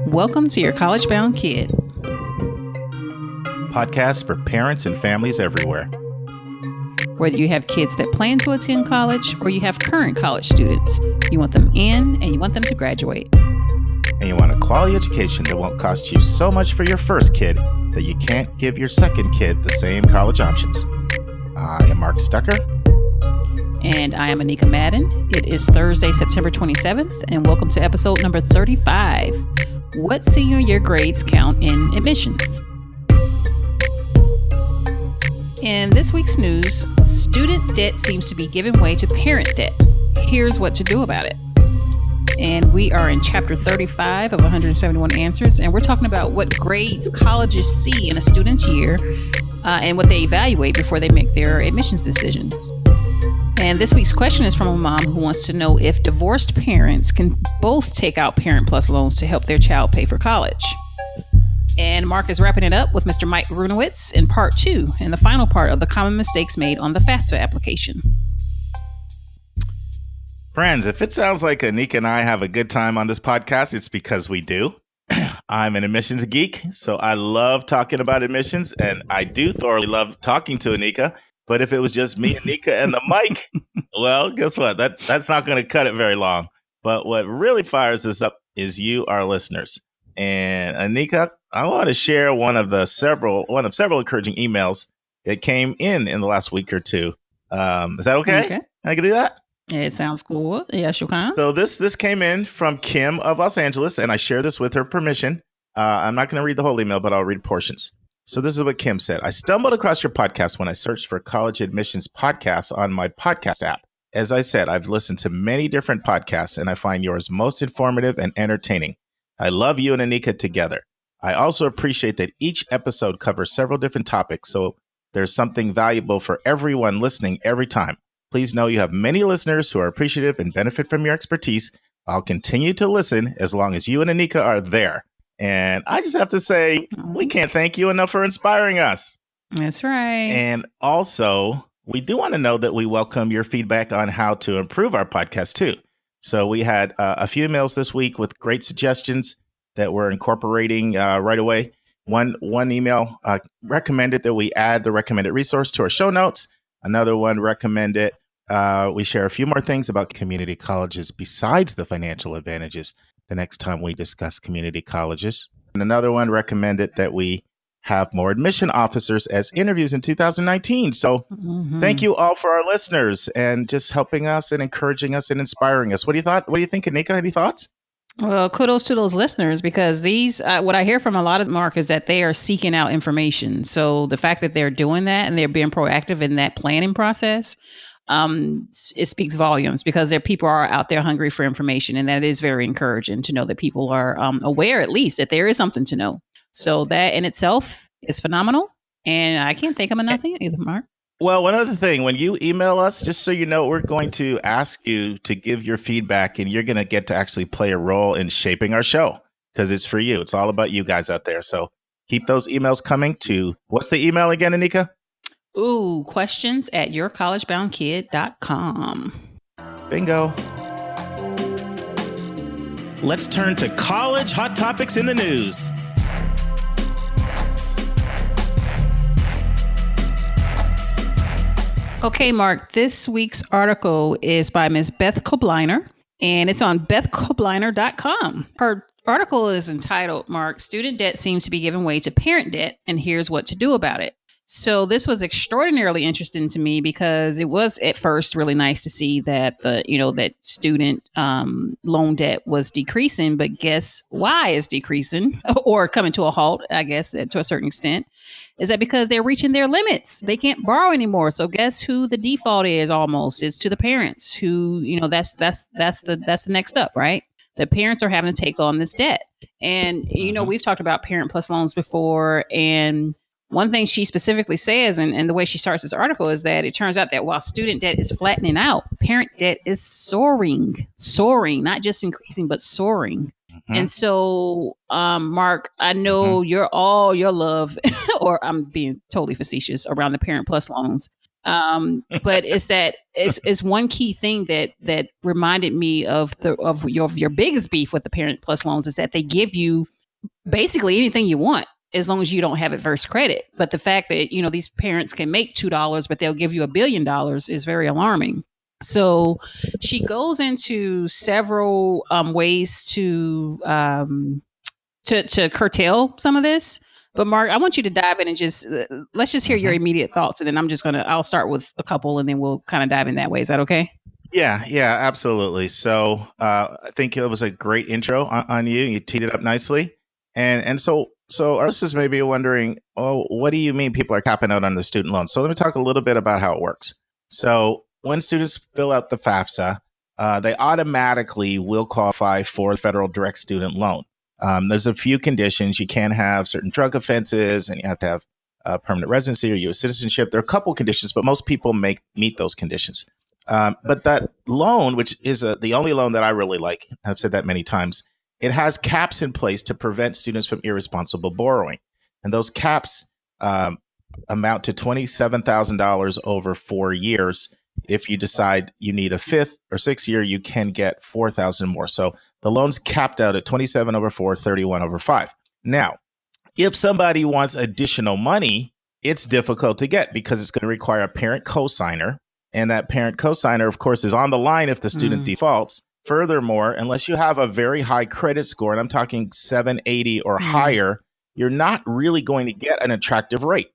Welcome to Your College Bound Kid, podcast for parents and families everywhere. Whether you have kids that plan to attend college or you have current college students, you want them in and you want them to graduate. And you want a quality education that won't cost you so much for your first kid that you can't give your second kid the same college options. I am Mark Stucker. And I am Anika Madden. It is Thursday, September 27th, and welcome to episode number 35. What senior year grades count in admissions? In this week's news, student debt seems to be giving way to parent debt. Here's what to do about it. And we are in chapter 35 of 171 answers, and we're talking about what grades colleges see in a student's year and what they evaluate before they make their admissions decisions. And this week's question is from a mom who wants to know if divorced parents can both take out Parent Plus loans to help their child pay for college. And Mark is wrapping it up with Mr. Mike Runiewisz in part 2 and the final part of the common mistakes made on the FAFSA application. Friends, if it sounds like Anika and I have a good time on this podcast, it's because we do. I'm an admissions geek, so I love talking about admissions, and I do thoroughly love talking to Anika. But if it was just me, Anika, and the mic, well, guess what? That's not going to cut it very long. But what really fires us up is you, our listeners. And Anika, I want to share one of several encouraging emails that came in the last week or two. Is that okay? Okay. I can do that? It sounds cool. Yes, you can. So this came in from Kim of Los Angeles, and I share this with her permission. I'm not going to read the whole email, but I'll read portions. So this is what Kim said. I stumbled across your podcast when I searched for college admissions podcasts on my podcast app. As I said, I've listened to many different podcasts, and I find yours most informative and entertaining. I love you and Anika together. I also appreciate that each episode covers several different topics, so there's something valuable for everyone listening every time. Please know you have many listeners who are appreciative and benefit from your expertise. I'll continue to listen as long as you and Anika are there. And I just have to say, we can't thank you enough for inspiring us. That's right. And also, we do want to know that we welcome your feedback on how to improve our podcast, too. So we had a few emails this week with great suggestions that we're incorporating right away. One email recommended that we add the recommended resource to our show notes. Another one recommended we share a few more things about community colleges besides the financial advantages the next time we discuss community colleges. And another one recommended that we have more admission officers as interviews in 2019. So Thank you all for our listeners and just helping us and encouraging us and inspiring us. What do you think, Anika? Any thoughts? Well, kudos to those listeners, because these, what I hear from a lot of Mark is that they are seeking out information. So the fact that they're doing that and they're being proactive in that planning process, it speaks volumes, because people are out there hungry for information. And that is very encouraging to know that people are aware, at least, that there is something to know. So that in itself is phenomenal. And I can't thank them enough either, Mark. Well, one other thing, when you email us, just so you know, we're going to ask you to give your feedback, and you're going to get to actually play a role in shaping our show, because it's for you. It's all about you guys out there. So keep those emails coming to, what's the email again, Anika? questions@yourcollegeboundkid.com. Bingo. Let's turn to college hot topics in the news. Okay, Mark, this week's article is by Ms. Beth Kobliner, and it's on bethkobliner.com. Her article is entitled, Mark, Student Debt Seems to be Giving Way to Parent Debt, and Here's What to Do About It. So this was extraordinarily interesting to me, because it was at first really nice to see that that student loan debt was decreasing. But guess why it's decreasing or coming to a halt, I guess, to a certain extent, is that because they're reaching their limits. They can't borrow anymore. So guess who the default is almost? It's to the parents who, that's the next up, right? The parents are having to take on this debt. And, we've talked about Parent Plus loans before, and one thing she specifically says, and the way she starts this article, is that it turns out that while student debt is flattening out, parent debt is soaring, not just increasing, but soaring. And so, Mark, I know you're all your love, or I'm being totally facetious, around the Parent Plus loans. But it's one key thing that reminded me of your biggest beef with the Parent Plus loans, is that they give you basically anything you want, as long as you don't have adverse credit. But the fact that, these parents can make $2, but they'll give you $1 billion is very alarming. So she goes into several ways to curtail some of this. But Mark, I want you to dive in and let's just hear your immediate thoughts. And then I'll start with a couple and then we'll kind of dive in that way. Is that okay? Yeah, absolutely. So I think it was a great intro on you. You teed it up nicely. And so our listeners may be wondering, what do you mean people are capping out on the student loan? So let me talk a little bit about how it works. So when students fill out the FAFSA, they automatically will qualify for the federal direct student loan. There's a few conditions. You can't have certain drug offenses, and you have to have permanent residency or U.S. citizenship. There are a couple conditions, but most people meet those conditions. But that loan, which is the only loan that I really like, I've said that many times, it has caps in place to prevent students from irresponsible borrowing. And those caps amount to $27,000 over 4 years. If you decide you need a 5th or 6th year, you can get $4,000 more. So the loan's capped out at 27 over 4, 31 over 5. Now, if somebody wants additional money, it's difficult to get because it's going to require a parent cosigner. And that parent cosigner, of course, is on the line if the student defaults. Furthermore, unless you have a very high credit score, and I'm talking 780 or higher, you're not really going to get an attractive rate.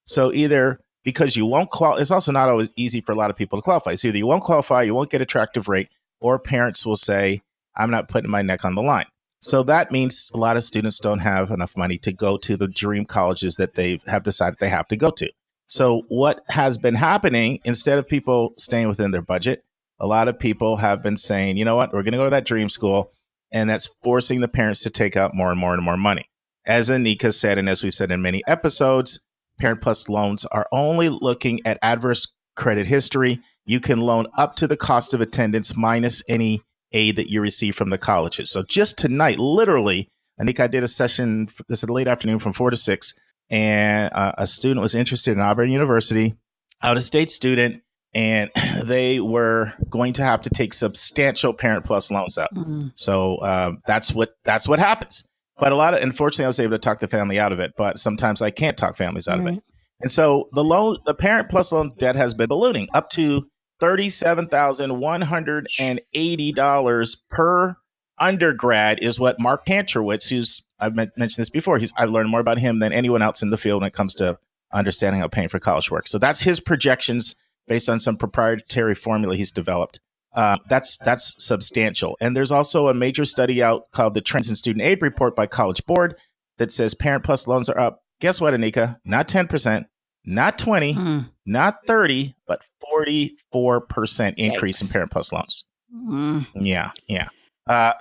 So either because you won't qualify, it's also not always easy for a lot of people to qualify. So either you won't qualify, you won't get attractive rate, or parents will say, I'm not putting my neck on the line. So that means a lot of students don't have enough money to go to the dream colleges that they have decided they have to go to. So what has been happening, instead of people staying within their budget, a lot of people have been saying, you know what, we're going to go to that dream school. And that's forcing the parents to take out more and more and more money. As Anika said, and as we've said in many episodes, Parent Plus loans are only looking at adverse credit history. You can loan up to the cost of attendance minus any aid that you receive from the colleges. So just tonight, literally, Anika did a session, this is late afternoon from 4 to 6, and a student was interested in Auburn University, out-of-state student, and they were going to have to take substantial Parent Plus loans out. So that's what happens. But unfortunately, I was able to talk the family out of it, but sometimes I can't talk families out of it. And so the Parent Plus loan debt has been ballooning up to $37,180 per undergrad is what Mark Pancherwitz, I've mentioned this before, I've learned more about him than anyone else in the field when it comes to understanding how paying for college works. So that's his projections based on some proprietary formula he's developed. That's substantial. And there's also a major study out called the Trends in Student Aid Report by College Board that says Parent Plus loans are up. Guess what, Anika? Not 10%, not 20, not 30, but 44% increase in Parent Plus loans. Yeah.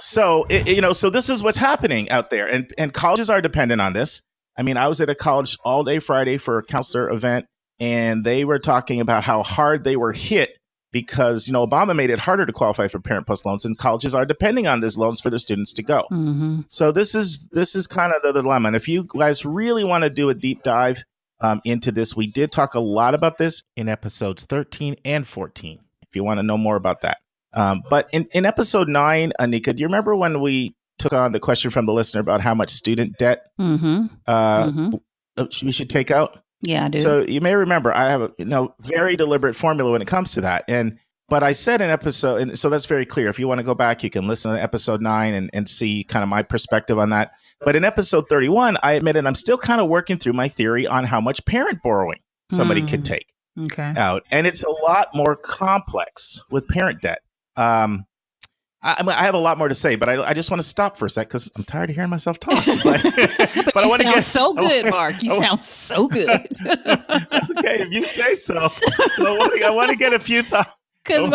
So this is what's happening out there. And colleges are dependent on this. I mean, I was at a college all day Friday for a counselor event, and they were talking about how hard they were hit because, Obama made it harder to qualify for Parent Plus loans, and colleges are depending on these loans for their students to go. So this is kind of the dilemma. And if you guys really want to do a deep dive into this, we did talk a lot about this in episodes 13 and 14, if you want to know more about that. But in episode 9, Anika, do you remember when we took on the question from the listener about how much student debt we should take out? Yeah, I do. So you may remember I have a very deliberate formula when it comes to that. But I said in episode, and so that's very clear. If you want to go back, you can listen to episode 9 and see kind of my perspective on that. But in episode 31, I admitted I'm still kind of working through my theory on how much parent borrowing somebody could take out. And it's a lot more complex with parent debt. I have a lot more to say, but I just want to stop for a sec because I'm tired of hearing myself talk. But I want to get so good, Mark. You sound so good. Okay, if you say so. So I want to get a few thoughts. Because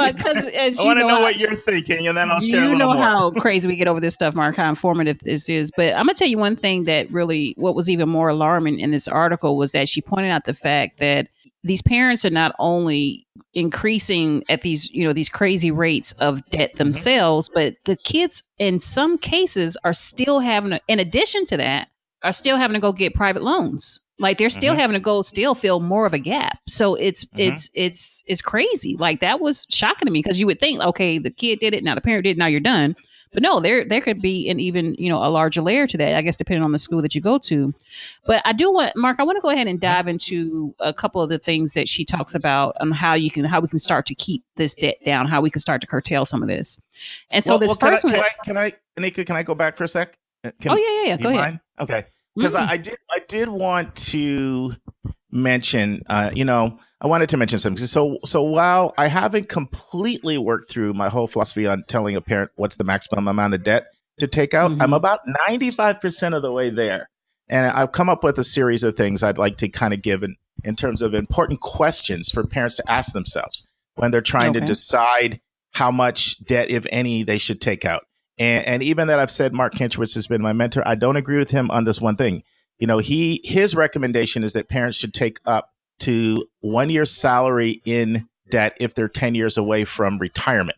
as I want to know what you're thinking, and then I'll share a little more. You know how crazy we get over this stuff, Mark, how informative this is. But I'm going to tell you one thing that really, what was even more alarming in this article was that she pointed out the fact that these parents are not only increasing at these crazy rates of debt themselves, but the kids in some cases are still having in addition to that, are still having to go get private loans. Like they're still having to go still fill more of a gap. So it's crazy. Like that was shocking to me because you would think, okay, the kid did it. Now the parent did it. Now you're done. But no, there could be an even, a larger layer to that, I guess, depending on the school that you go to. But I want to go ahead and dive into a couple of the things that she talks about on how we can start to keep this debt down, how we can start to curtail some of this. And so first one, Anika, can I go back for a sec? Yeah. Go ahead. Okay. Because I did want to mention, I wanted to mention something. So while I haven't completely worked through my whole philosophy on telling a parent what's the maximum amount of debt to take out, I'm about 95% of the way there. And I've come up with a series of things I'd like to kind of give in terms of important questions for parents to ask themselves when they're trying to decide how much debt, if any, they should take out. And even that I've said Mark Kinchowitz has been my mentor, I don't agree with him on this one thing. His recommendation is that parents should take up to 1 year's salary in debt if they're 10 years away from retirement,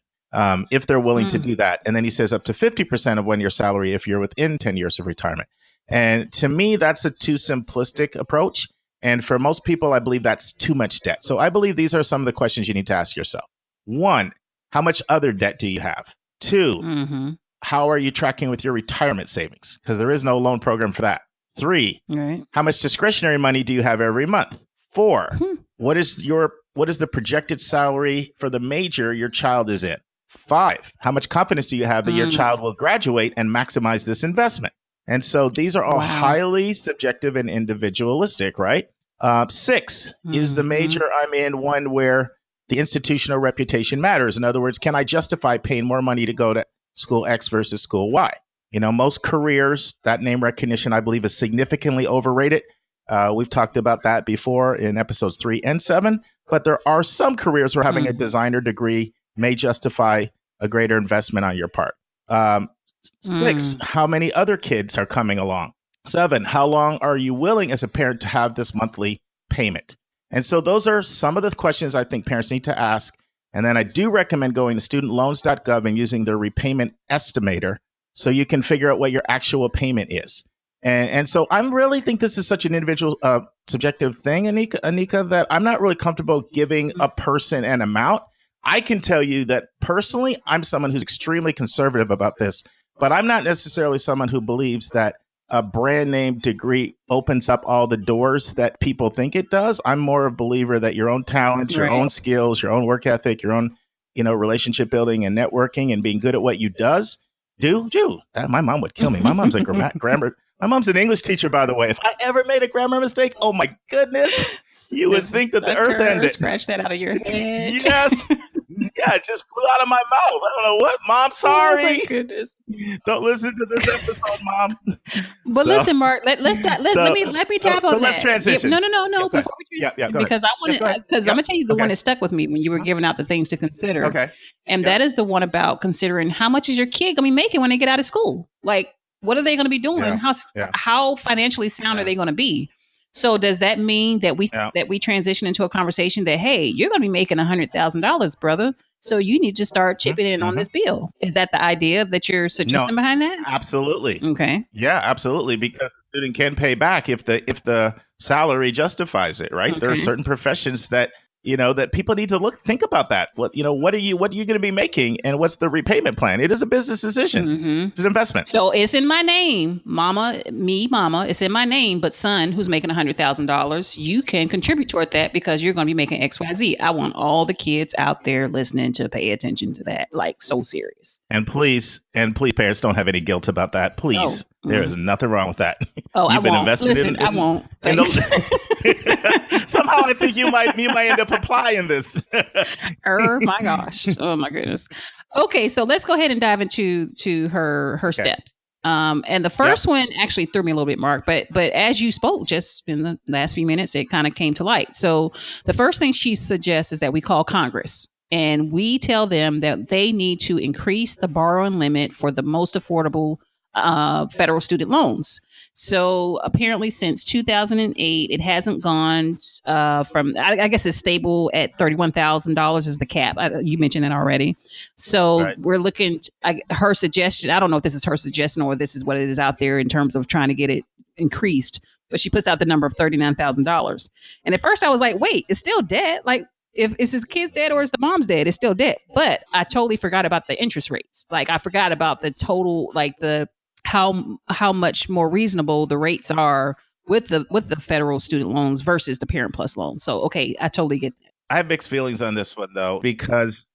if they're willing to do that. And then he says up to 50% of 1 year's salary if you're within 10 years of retirement. And to me, that's a too simplistic approach. And for most people, I believe that's too much debt. So I believe these are some of the questions you need to ask yourself. 1, how much other debt do you have? 2, how are you tracking with your retirement savings? Because there is no loan program for that. 3, how much discretionary money do you have every month? 4, what is the projected salary for the major your child is in? 5, how much confidence do you have that your child will graduate and maximize this investment? And so these are all highly subjective and individualistic, right? 6, is the major I'm in one where the institutional reputation matters? In other words, can I justify paying more money to go to school X versus school Y? Most careers, that name recognition, I believe, is significantly overrated. We've talked about that before in episodes 3 and 7, but there are some careers where having a designer degree may justify a greater investment on your part. 6, how many other kids are coming along? 7, how long are you willing as a parent to have this monthly payment? And so those are some of the questions I think parents need to ask. And then I do recommend going to studentloans.gov and using their repayment estimator so you can figure out what your actual payment is. And so I really think this is such an individual subjective thing, Anika, that I'm not really comfortable giving a person an amount. I can tell you that personally, I'm someone who's extremely conservative about this, but I'm not necessarily someone who believes that a brand name degree opens up all the doors that people think it does. I'm more a believer that your own talent, your own skills, your own work ethic, your own, relationship building and networking and being good at what you do. My mom would kill me. My mom's a grammar. My mom's an English teacher, by the way. If I ever made a grammar mistake, oh my goodness, you would think that the earth ended. Scratch that out of your head. Yes. Yeah, it just flew out of my mouth. I don't know what, Mom. Sorry. Oh my goodness. Don't listen to this episode, Mom. But listen, Mark. Let me tap on that. Let's transition. No. Okay. Before we transition, because I want to. Because I'm gonna tell you the one that stuck with me when you were giving out the things to consider. Okay. And that is the one about considering how much is your kid gonna be making when they get out of school. Like, what are they going to be doing? How financially sound are they going to be? So does that mean that we transition into a conversation that, hey, you're going to be making $100,000, brother, so you need to start chipping in on this bill? Is that the idea that you're suggesting behind that? Absolutely. Okay. Yeah, absolutely. Because the student can pay back if the salary justifies it, right? Okay. There are certain professions that that people need to think about that. What are you going to be making and what's the repayment plan? It is a business decision. It's an investment. So it's in my name, mama, it's in my name, but son who's making $100,000, you can contribute toward that because you're going to be making XYZ. I want all the kids out there listening to pay attention to that. Like, so serious. And please parents, don't have any guilt about that. Please. There is nothing wrong with that. Oh, I won't. Listen, I won't. Thanks. Somehow I think you might end up applying this. My gosh. Oh my goodness. Okay, so let's go ahead and dive into her steps. And the first one actually threw me a little bit, Mark, but as you spoke just in the last few minutes, it kind of came to light. So the first thing she suggests is that we call Congress. And we tell them that they need to increase the borrowing limit for the most affordable federal student loans. So apparently since 2008, it hasn't gone from, I guess it's stable at $31,000 is the cap. You mentioned that already. So we're looking, her suggestion, I don't know if this is her suggestion or this is what it is out there in terms of trying to get it increased, but she puts out the number of $39,000. And at first I was like, wait, it's still debt. Like, if it's his kid's debt or it's the mom's debt, it's still debt. But I totally forgot about the interest rates. Like I forgot about the total, like the how much more reasonable the rates are with the federal student loans versus the Parent Plus loans. So okay, I totally get that. I have mixed feelings on this one though, because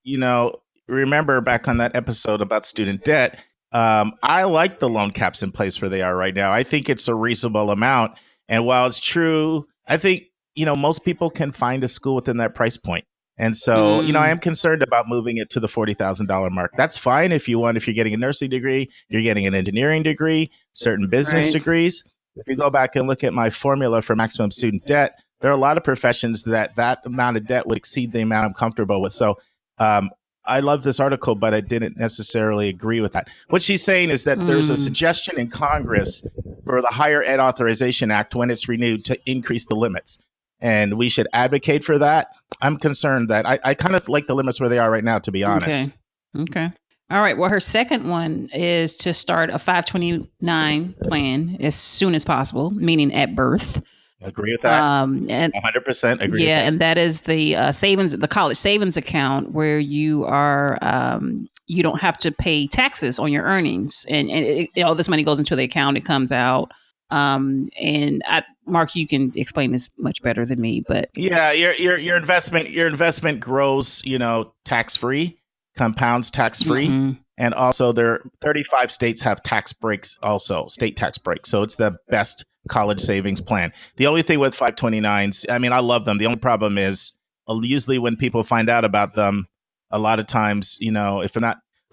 remember back on that episode about student debt, I like the loan caps in place where they are right now. I think it's a reasonable amount, and while it's true, I think most people can find a school within that price point. And so, I am concerned about moving it to the $40,000 mark. That's fine if you're getting a nursing degree, you're getting an engineering degree, certain business degrees. If you go back and look at my formula for maximum student debt, there are a lot of professions that amount of debt would exceed the amount I'm comfortable with. So I love this article, but I didn't necessarily agree with that. What she's saying is that there's a suggestion in Congress for the Higher Ed Authorization Act when it's renewed to increase the limits. And we should advocate for that. I'm concerned that I kind of like the limits where they are right now, to be honest. Okay. All right. Well, her second one is to start a 529 plan as soon as possible, meaning at birth. Agree with that. And 100% agree. Yeah, and that is the the college savings account where you are you don't have to pay taxes on your earnings, and all this money goes into the account. It comes out. Mark, you can explain this much better than me, but yeah, your investment grows, tax free, compounds tax free. And also there 35 states have tax breaks, also state tax breaks. So it's the best college savings plan. The only thing with 529s, I mean, I love them. The only problem is usually when people find out about them, a lot of times, a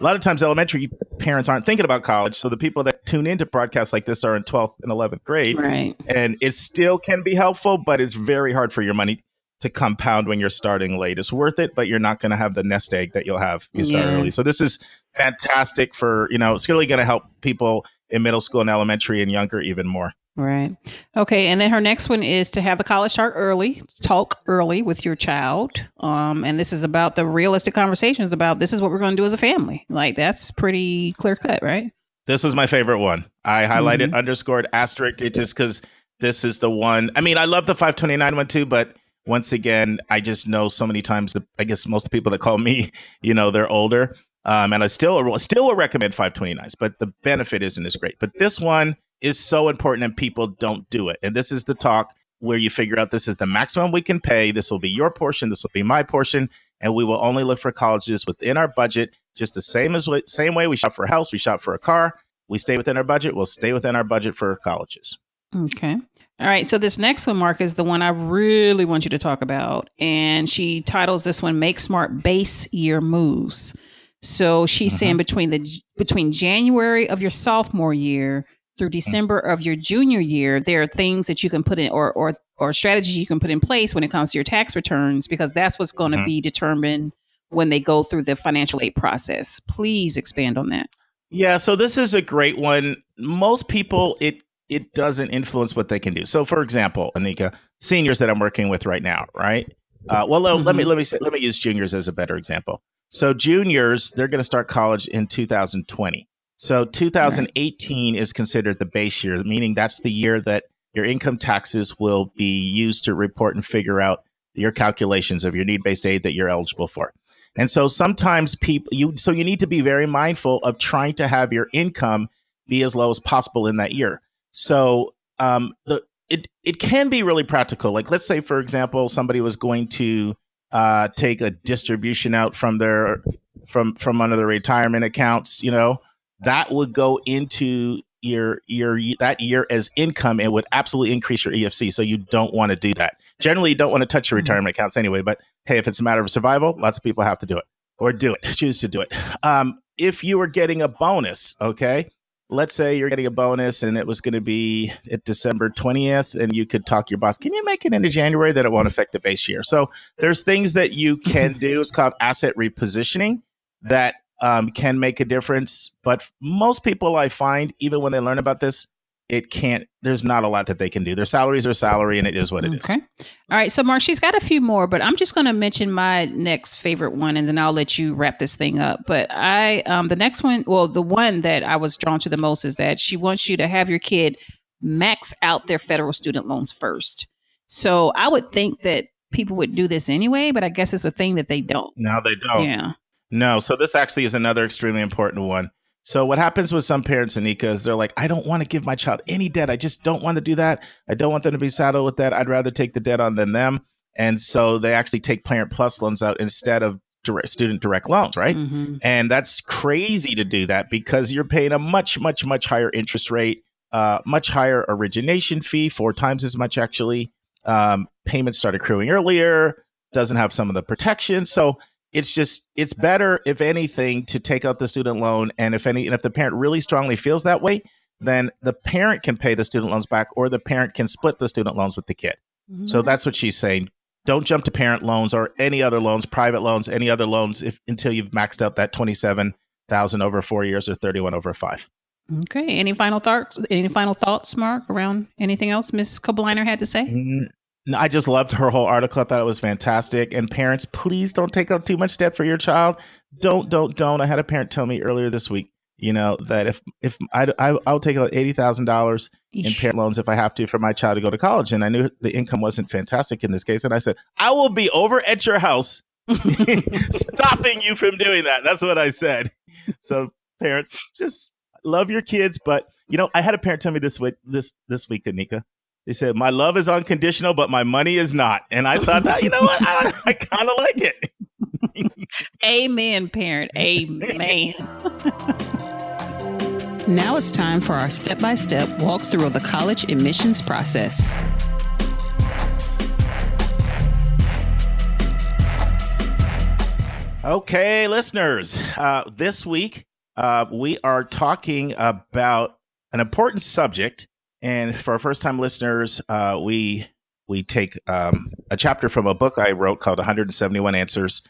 lot of times elementary parents aren't thinking about college. So the people that tune into broadcasts like this are in 12th and 11th grade. Right. And it still can be helpful, but it's very hard for your money to compound when you're starting late. It's worth it, but you're not going to have the nest egg that you'll have if you start early. So this is fantastic for, it's really going to help people in middle school and elementary and younger even more. Right. Okay. And then her next one is to have the college talk early with your child. And this is about the realistic conversations about this is what we're going to do as a family. Like that's pretty clear cut, right? This is my favorite one. I highlighted, underscored, asterisk it just because this is the one. I mean, I love the 529 one too, but once again, I just know so many times that I guess most people that call me, they're older. And I still will recommend 529s, but the benefit isn't as great. But this one is so important and people don't do it. And this is the talk where you figure out this is the maximum we can pay. This will be your portion. This will be my portion. And we will only look for colleges within our budget, just the same way we shop for a house, we shop for a car. We stay within our budget. We'll stay within our budget for colleges. Okay. All right. So this next one, Mark, is the one I really want you to talk about. And she titles this one, Make Smart Base Year Moves. So she's saying between January of your sophomore year through December of your junior year, there are things that you can put in or strategies you can put in place when it comes to your tax returns, because that's what's going to be determined when they go through the financial aid process. Please expand on that. Yeah. So this is a great one. Most people, it doesn't influence what they can do. So for example, Anika, seniors that I'm working with right now, right? Let me use juniors as a better example. So juniors, they're going to start college in 2020. So 2018 is considered the base year, meaning that's the year that your income taxes will be used to report and figure out your calculations of your need-based aid that you're eligible for. And so sometimes you need to be very mindful of trying to have your income be as low as possible in that year. So it can be really practical. Like let's say, for example, somebody was going to take a distribution out from one of their retirement accounts, that would go into your that year as income and would absolutely increase your EFC. So you don't want to do that. Generally, you don't want to touch your retirement accounts anyway. But hey, if it's a matter of survival, lots of people have to do it or choose to do it. If you were getting a bonus, okay, let's say you're getting a bonus and it was going to be at December 20th and you could talk your boss, can you make it into January that it won't affect the base year? So there's things that you can do. It's called asset repositioning that can make a difference. But most people I find, even when they learn about this, there's not a lot that they can do. Their salaries are salary and it is what it is. Okay. All right. So Mark, she's got a few more, but I'm just going to mention my next favorite one and then I'll let you wrap this thing up. But the next one, the one that I was drawn to the most is that she wants you to have your kid max out their federal student loans first. So I would think that people would do this anyway, but I guess it's a thing that they don't. No, they don't. Yeah. No. So this actually is another extremely important one. So what happens with some parents, Anika, is they're like, I don't want to give my child any debt. I just don't want to do that. I don't want them to be saddled with that. I'd rather take the debt on than them. And so they actually take Parent Plus loans out instead of student direct loans, right? Mm-hmm. And that's crazy to do that because you're paying a much, much, much higher interest rate, much higher origination fee, 4 times as much actually. Payments start accruing earlier, doesn't have some of the protection. So it's better, if anything, to take out the student loan. And if the parent really strongly feels that way, then the parent can pay the student loans back, or the parent can split the student loans with the kid. Mm-hmm. So that's what she's saying. Don't jump to parent loans or any other loans, private loans, any other loans until you've maxed out that $27,000 over 4 years or $31,000 over 5. Okay. Any final thoughts, Mark, around anything else Ms. Kobliner had to say? No, I just loved her whole article. I thought it was fantastic. And parents, please don't take out too much debt for your child. Don't. I had a parent tell me earlier this week, that if I'll take out $80,000 in parent loans if I have to for my child to go to college. And I knew the income wasn't fantastic in this case. And I said, I will be over at your house stopping you from doing that. That's what I said. So parents, just love your kids. But, I had a parent tell me this week, Anika. They said, my love is unconditional, but my money is not. And I thought, you know what? I kind of like it. Amen, parent. Amen. Now it's time for our step-by-step walkthrough of the college admissions process. Okay, listeners, this week we are talking about an important subject. And for our first-time listeners, we take a chapter from a book I wrote called 171 Answers,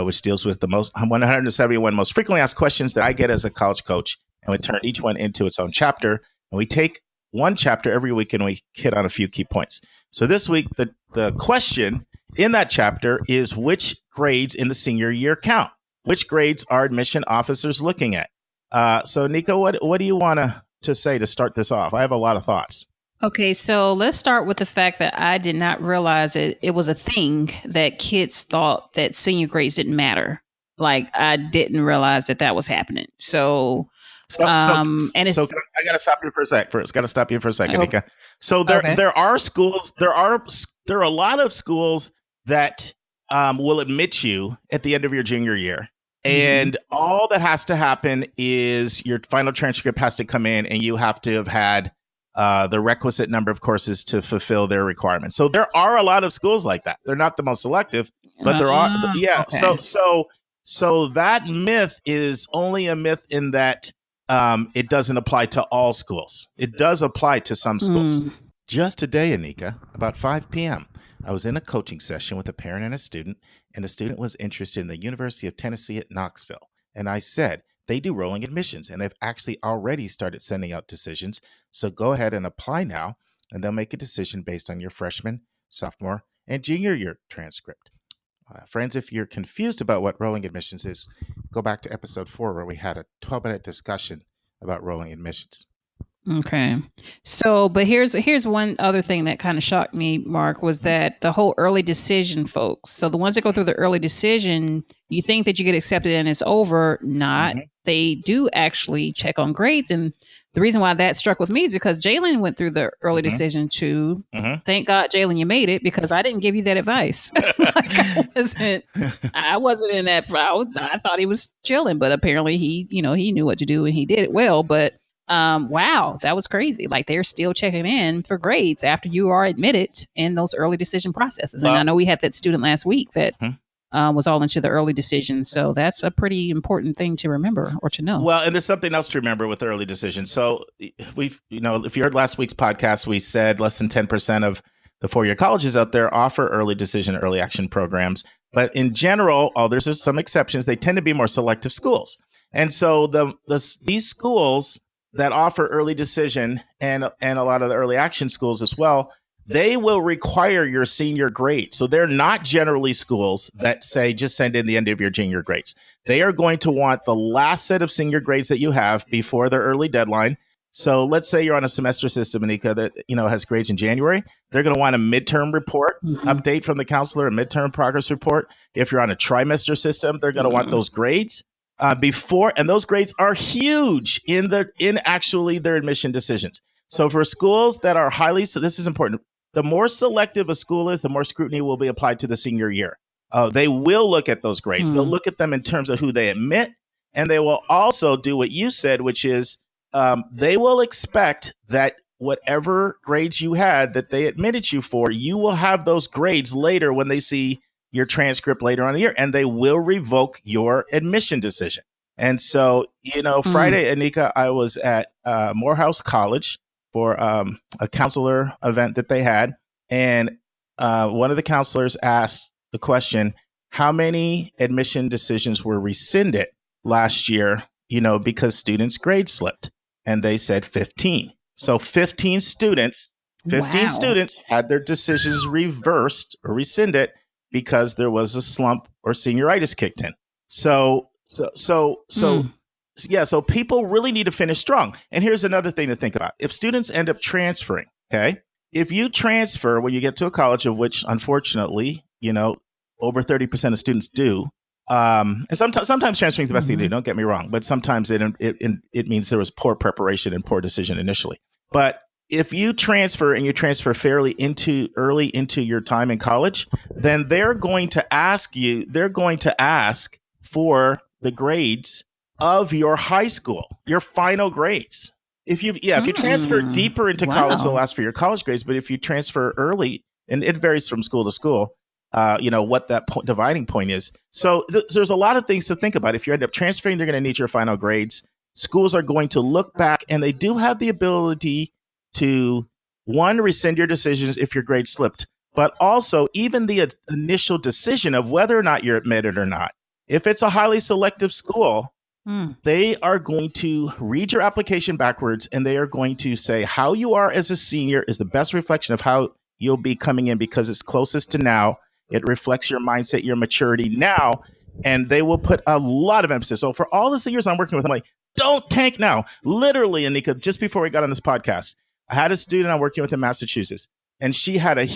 which deals with the 171 most frequently asked questions that I get as a college coach. And we turn each one into its own chapter. And we take one chapter every week and we hit on a few key points. So this week, the question in that chapter is, which grades in the senior year count? Which grades are admission officers looking at? So Nico, what do you want to say to start this off? I have a lot of thoughts. Okay, so let's start with the fact that I did not realize it was a thing that kids thought that senior grades didn't matter. Like, I didn't realize that was happening. So I got to stop you for a sec. Nika. So there are schools. There are a lot of schools that will admit you at the end of your junior year. And all that has to happen is your final transcript has to come in and you have to have had the requisite number of courses to fulfill their requirements. So there are a lot of schools like that. They're not the most selective, but there are. Yeah. Okay. So that myth is only a myth in that it doesn't apply to all schools. It does apply to some schools. Just today, Anika, about 5 p.m., I was in a coaching session with a parent and a student, and the student was interested in the University of Tennessee at Knoxville. And I said, they do rolling admissions, and they've actually already started sending out decisions. So go ahead and apply now, and they'll make a decision based on your freshman, sophomore, and junior year transcript. Friends, if you're confused about what rolling admissions is, go back to episode 4 where we had a 12-minute discussion about rolling admissions. Okay. So, but here's one other thing that kind of shocked me, Mark, was that the whole early decision folks. So the ones that go through the early decision, you think that you get accepted and it's over. Not. They do actually check on grades. And the reason why that struck with me is because Jalen went through the early decision too. Thank God, Jalen, you made it, because I didn't give you that advice. I wasn't in that. I thought he was chilling, but apparently he knew what to do and he did it well. But wow, that was crazy. Like, they're still checking in for grades after you are admitted in those early decision processes. And I know we had that student last week that was all into the early decision. So that's a pretty important thing to remember or to know. Well, and there's something else to remember with the early decision. So if you heard last week's podcast, we said less than 10% of the 4-year colleges out there offer early decision, early action programs. But in general, there's some exceptions. They tend to be more selective schools. And so these schools that offer early decision and a lot of the early action schools as well, they will require your senior grade. So they're not generally schools that say just send in the end of your junior grades. They are going to want the last set of senior grades that you have before the early deadline. So let's say you're on a semester system, Anika, that has grades in January. They're going to want a midterm report update from the counselor, a midterm progress report. If you're on a trimester system, they're going to want those grades before, and those grades are huge in actually their admission decisions. So for schools that are so this is important. The more selective a school is, the more scrutiny will be applied to the senior year. They will look at those grades. They'll look at them in terms of who they admit, and they will also do what you said, which is they will expect that whatever grades you had that they admitted you for, you will have those grades later when they see your transcript later on in the year, and they will revoke your admission decision. And so, Friday, Anika, I was at Morehouse College for a counselor event that they had. And one of the counselors asked the question, how many admission decisions were rescinded last year, because students' grades slipped? And they said 15. So 15 students had their decisions reversed or rescinded because there was a slump or senioritis kicked in. So people really need to finish strong. And here's another thing to think about. If students end up transferring, okay, if you transfer when you get to a college, of which unfortunately, over 30% of students do, and sometimes transferring is the best thing to do, don't get me wrong, but sometimes it means there was poor preparation and poor decision initially. But if you transfer and you transfer fairly early into your time in college, then they're going to ask for the grades of your high school, your final grades. If you transfer deeper into college, they'll ask for your college grades. But if you transfer early, and it varies from school to school, what that dividing point is. So there's a lot of things to think about. If you end up transferring, they're going to need your final grades. Schools are going to look back, and they do have the ability to, one, rescind your decisions if your grade slipped, but also even the initial decision of whether or not you're admitted or not. If it's a highly selective school, they are going to read your application backwards, and they are going to say how you are as a senior is the best reflection of how you'll be coming in because it's closest to now. It reflects your mindset, your maturity now, and they will put a lot of emphasis. So for all the seniors I'm working with, I'm like, don't tank now. Literally, Anika, just before we got on this podcast, I had a student I'm working with in Massachusetts, and she had a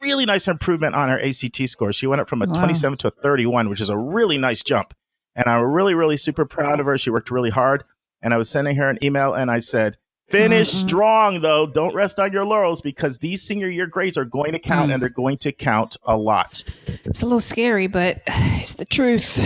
really nice improvement on her ACT score. She went up from a 27 to a 31, which is a really nice jump. And I'm really, really super proud of her. She worked really hard. And I was sending her an email, and I said, finish strong, though. Don't rest on your laurels, because these senior year grades are going to count, and they're going to count a lot. It's a little scary, but it's the truth.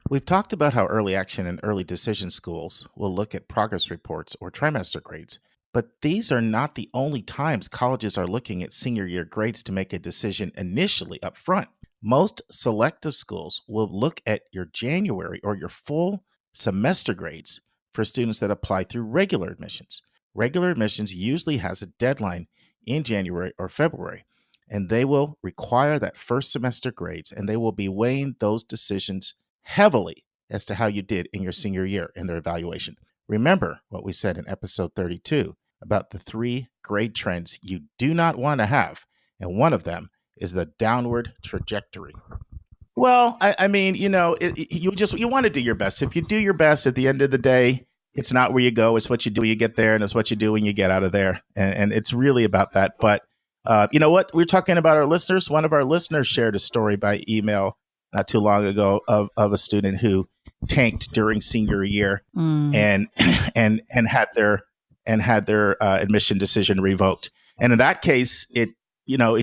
We've talked about how early action and early decision schools will look at progress reports or trimester grades, but these are not the only times colleges are looking at senior year grades to make a decision initially up front. Most selective schools will look at your January or your full semester grades for students that apply through regular admissions. Regular admissions usually has a deadline in January or February, and they will require that first semester grades, and they will be weighing those decisions heavily as to how you did in your senior year in their evaluation. Remember what we said in episode 32 about the 3 grade trends you do not want to have, and one of them is the downward trajectory. Well, I mean, you want to do your best. If you do your best, at the end of the day, it's not where you go. It's what you do when you get there, and it's what you do when you get out of there. And it's really about that. But you know what? We're talking about our listeners. One of our listeners shared a story by email not too long ago of a student who tanked during senior year and had their admission decision revoked. And in that case, it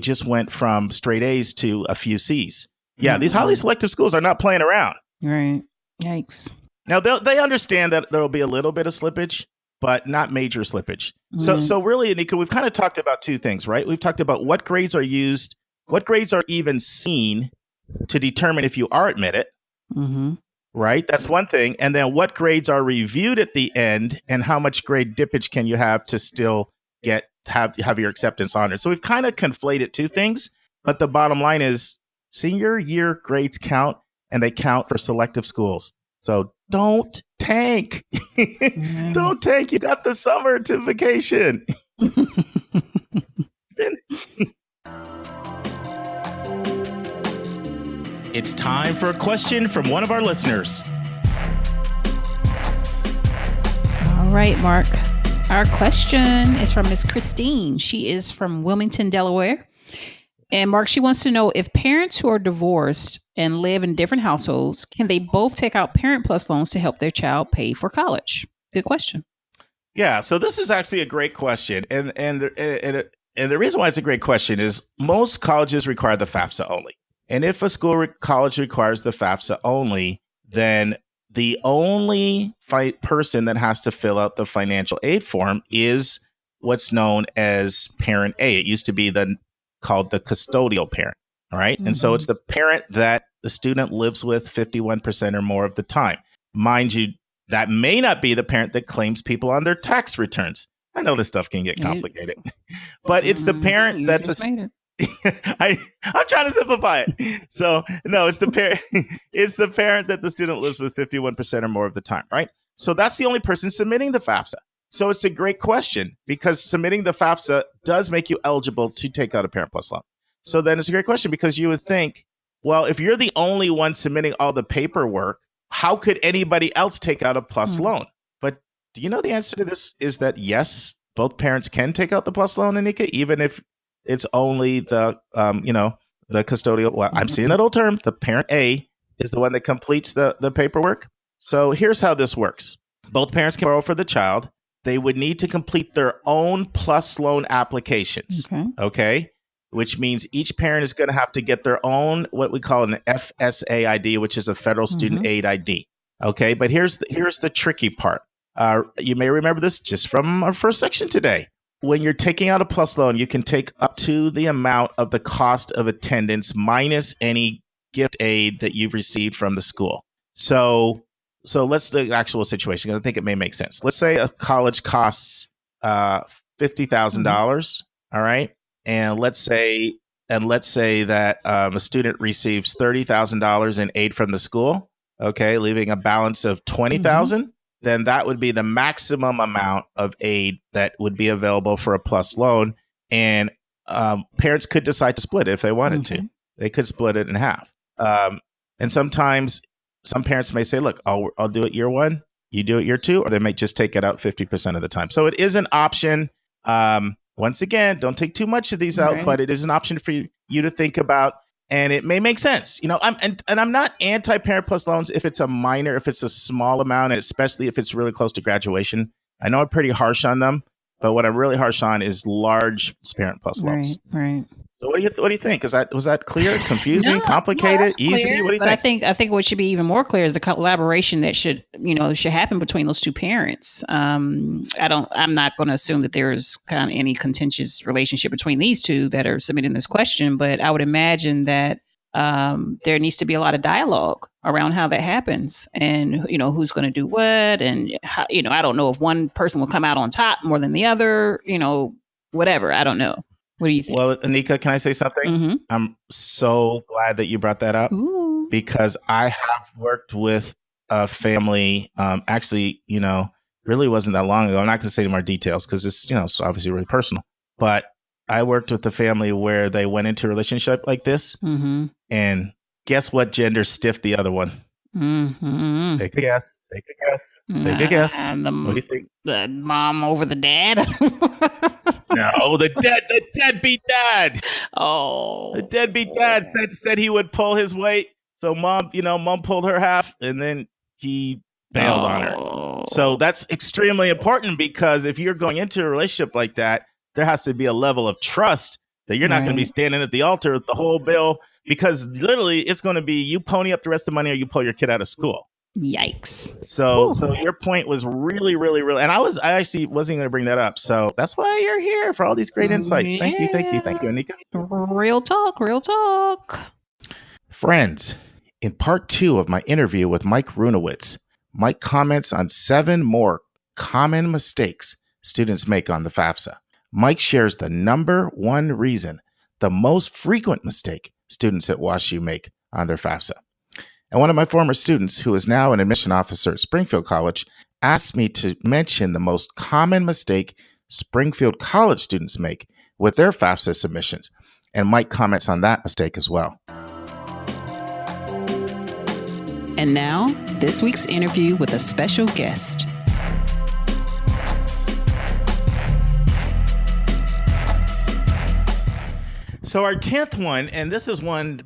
just went from straight A's to a few C's. Yeah, these highly selective schools are not playing around. Right. Yikes. Now, they understand that there will be a little bit of slippage, but not major slippage. So really, Anika, we've kind of talked about 2 things, right? We've talked about what grades are used, what grades are even seen to determine if you are admitted, right? That's one thing. And then what grades are reviewed at the end, and how much grade dippage can you have to still have your acceptance honored. So we've kind of conflated 2 things, but the bottom line is senior year grades count, and they count for selective schools. So don't tank. Don't tank. You got the summer to vacation. It's time for a question from one of our listeners. All right, Mark. Our question is from Miss Christine. She is from Wilmington, Delaware. And Mark, she wants to know if parents who are divorced and live in different households, can they both take out Parent Plus loans to help their child pay for college? Good question. Yeah, so this is actually a great question. And the reason why it's a great question is most colleges require the FAFSA only. And if a college requires the FAFSA only, then the only person that has to fill out the financial aid form is what's known as Parent A. It used to be called the custodial parent, all right? Mm-hmm. And so it's the parent that the student lives with 51% or more of the time. Mind you, that may not be the parent that claims people on their tax returns. I know this stuff can get complicated, but it's the parent that I'm trying to simplify it. So no, it's the parent. It's the parent that the student lives with 51% or more of the time, right? So that's the only person submitting the FAFSA. So it's a great question because submitting the FAFSA does make you eligible to take out a Parent Plus loan. So then it's a great question because you would think, well, if you're the only one submitting all the paperwork, how could anybody else take out a plus loan? But do you know the answer to this is that yes, both parents can take out the plus loan, Anika, even if it's only the custodial. Well, I'm seeing that old term. The parent A is the one that completes the paperwork. So here's how this works. Both parents can borrow for the child. They would need to complete their own plus loan applications. Okay. Which means each parent is going to have to get their own, what we call an FSA ID, which is a federal student aid ID. Okay. But here's the tricky part. You may remember this just from our first section today. When you're taking out a plus loan, you can take up to the amount of the cost of attendance minus any gift aid that you've received from the school. So let's do the actual situation. I think it may make sense. Let's say a college costs $50,000. All right. And let's say that a student receives $30,000 in aid from the school. Okay. Leaving a balance of $20,000. Then that would be the maximum amount of aid that would be available for a plus loan. And parents could decide to split it if they wanted to. They could split it in half. And sometimes some parents may say, look, I'll do it year one, you do it year two, or they may just take it out 50% of the time. So it is an option. Once again, don't take too much of these out, but it is an option for you to think about. And it may make sense. I'm not anti-Parent Plus loans if it's a minor, if it's a small amount, and especially if it's really close to graduation. I know I'm pretty harsh on them, but what I'm really harsh on is large Parent Plus loans. Right. So what do you think? Was that clear, confusing, complicated, easy? Clear, what do you think? I think what should be even more clear is the collaboration that should happen between those two parents. I'm not going to assume that there's kind of any contentious relationship between these two that are submitting this question, but I would imagine that there needs to be a lot of dialogue around how that happens and, who's going to do what. And, how, I don't know if one person will come out on top more than the other, whatever. I don't know. What do you think? Well, Anika, can I say something? I'm so glad that you brought that up because I have worked with a family. Actually, really wasn't that long ago. I'm not going to say any more details because it's, it's obviously really personal. But I worked with a family where they went into a relationship like this. And guess what gender stiffed the other one? Take a guess. Take a guess. Take a guess. What do you think? The mom over the dad? No, the deadbeat dad. Oh, the deadbeat dad said he would pull his weight. So mom pulled her half, and then he bailed on her. So that's extremely important because if you're going into a relationship like that, there has to be a level of trust that you're not going to be standing at the altar with the whole bill because literally it's going to be you pony up the rest of the money or you pull your kid out of school. Yikes. So your point was really, really, really, and I actually wasn't going to bring that up. So that's why you're here for all these great insights. Thank you, Anika. Real talk. Friends, in part 2 of my interview with Mike Runiewisz, Mike comments on 7 more common mistakes students make on the FAFSA. Mike shares the number 1 reason, the most frequent mistake students at WashU make on their FAFSA. And one of my former students, who is now an admission officer at Springfield College, asked me to mention the most common mistake Springfield College students make with their FAFSA submissions. And Mike comments on that mistake as well. And now, this week's interview with a special guest. So our 10th one, and this is one,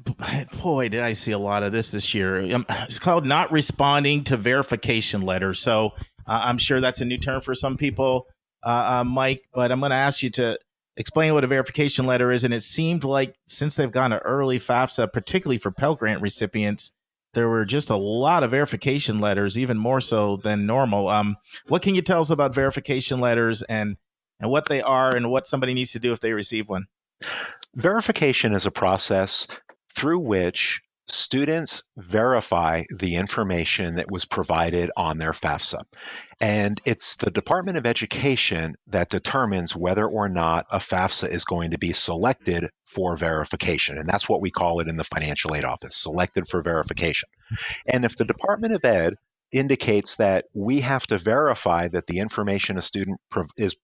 boy, did I see a lot of this year. It's called not responding to verification letters. So I'm sure that's a new term for some people, Mike, but I'm going to ask you to explain what a verification letter is. And it seemed like since they've gone to early FAFSA, particularly for Pell Grant recipients, there were just a lot of verification letters, even more so than normal. What can you tell us about verification letters and what they are and what somebody needs to do if they receive one? Verification is a process through which students verify the information that was provided on their FAFSA. And it's the Department of Education that determines whether or not a FAFSA is going to be selected for verification. And that's what we call it in the financial aid office, selected for verification. And if the Department of Ed indicates that we have to verify that the information a student is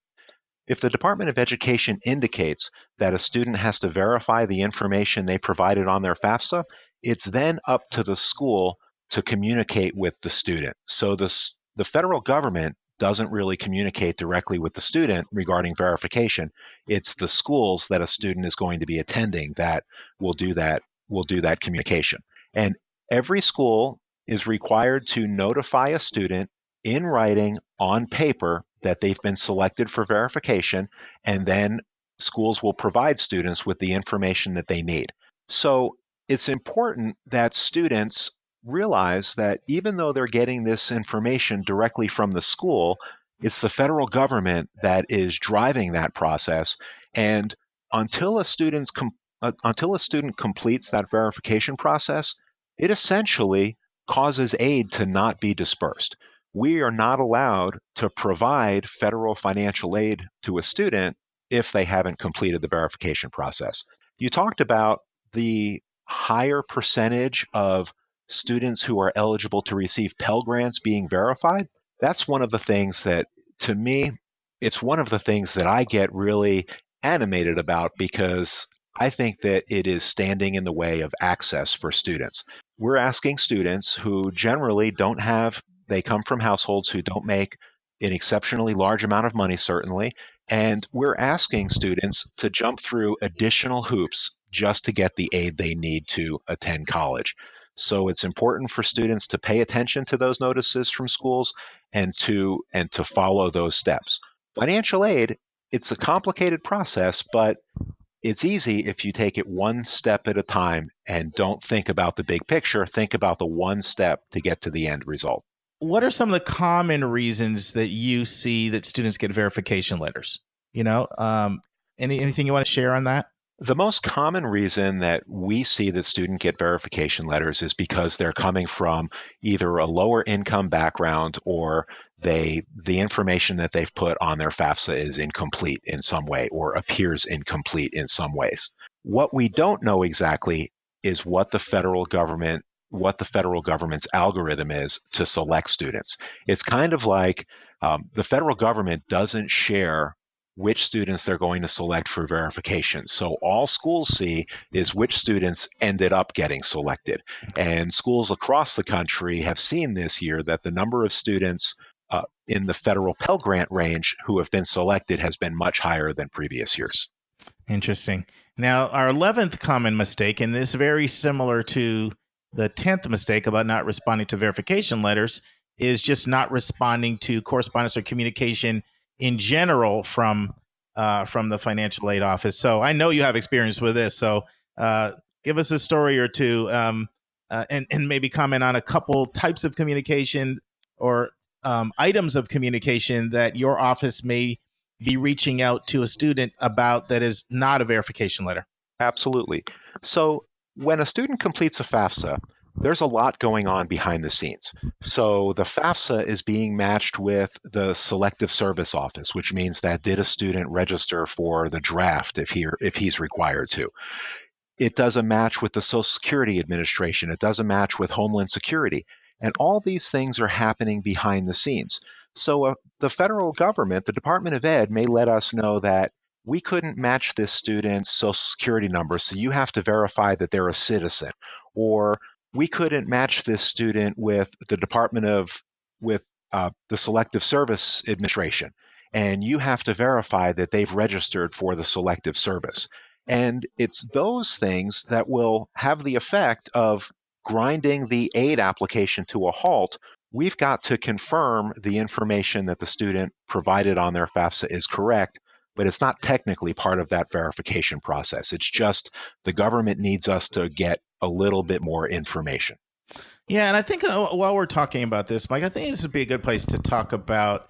if the Department of Education indicates that a student has to verify the information they provided on their FAFSA, it's then up to the school to communicate with the student. So the federal government doesn't really communicate directly with the student regarding verification. It's the schools that a student is going to be attending that will do that communication. And every school is required to notify a student in writing on paper that they've been selected for verification, and then schools will provide students with the information that they need. So it's important that students realize that even though they're getting this information directly from the school, it's the federal government that is driving that process. And until a student completes that verification process, it essentially causes aid to not be dispersed. We are not allowed to provide federal financial aid to a student if they haven't completed the verification process. You talked about the higher percentage of students who are eligible to receive Pell Grants being verified. That's one of the things that, to me, it's one of the things that I get really animated about, because I think that it is standing in the way of access for students. We're asking students who generally they come from households who don't make an exceptionally large amount of money, certainly, and we're asking students to jump through additional hoops just to get the aid they need to attend college. So it's important for students to pay attention to those notices from schools and to follow those steps. Financial aid, it's a complicated process, but it's easy if you take it one step at a time and don't think about the big picture. Think about the one step to get to the end result. What are some of the common reasons that you see that students get verification letters? Anything you want to share on that? The most common reason that we see that students get verification letters is because they're coming from either a lower income background, or the information that they've put on their FAFSA is incomplete in some way or appears incomplete in some ways. What we don't know exactly is what the federal government's algorithm is to select students. It's kind of like the federal government doesn't share which students they're going to select for verification. So all schools see is which students ended up getting selected. And schools across the country have seen this year that the number of students in the federal Pell Grant range who have been selected has been much higher than previous years. Interesting. Now, our 11th common mistake, and this is very similar to the 10th mistake about not responding to verification letters, is just not responding to correspondence or communication in general from the financial aid office. So I know you have experience with this. So give us a story or two, and maybe comment on a couple types of communication or items of communication that your office may be reaching out to a student about that is not a verification letter. Absolutely. So when a student completes a FAFSA, there's a lot going on behind the scenes. So the FAFSA is being matched with the selective service office, which means that did a student register for the draft if he's required to. It does a match with the Social Security Administration. It does a match with Homeland Security. And all these things are happening behind the scenes. So the federal government, the Department of Ed, may let us know that we couldn't match this student's Social Security number, so you have to verify that they're a citizen. Or we couldn't match this student with the the Selective Service Administration, and you have to verify that they've registered for the Selective Service. And it's those things that will have the effect of grinding the aid application to a halt. We've got to confirm the information that the student provided on their FAFSA is correct, but it's not technically part of that verification process. It's just the government needs us to get a little bit more information. Yeah, and I think while we're talking about this, Mike, I think this would be a good place to talk about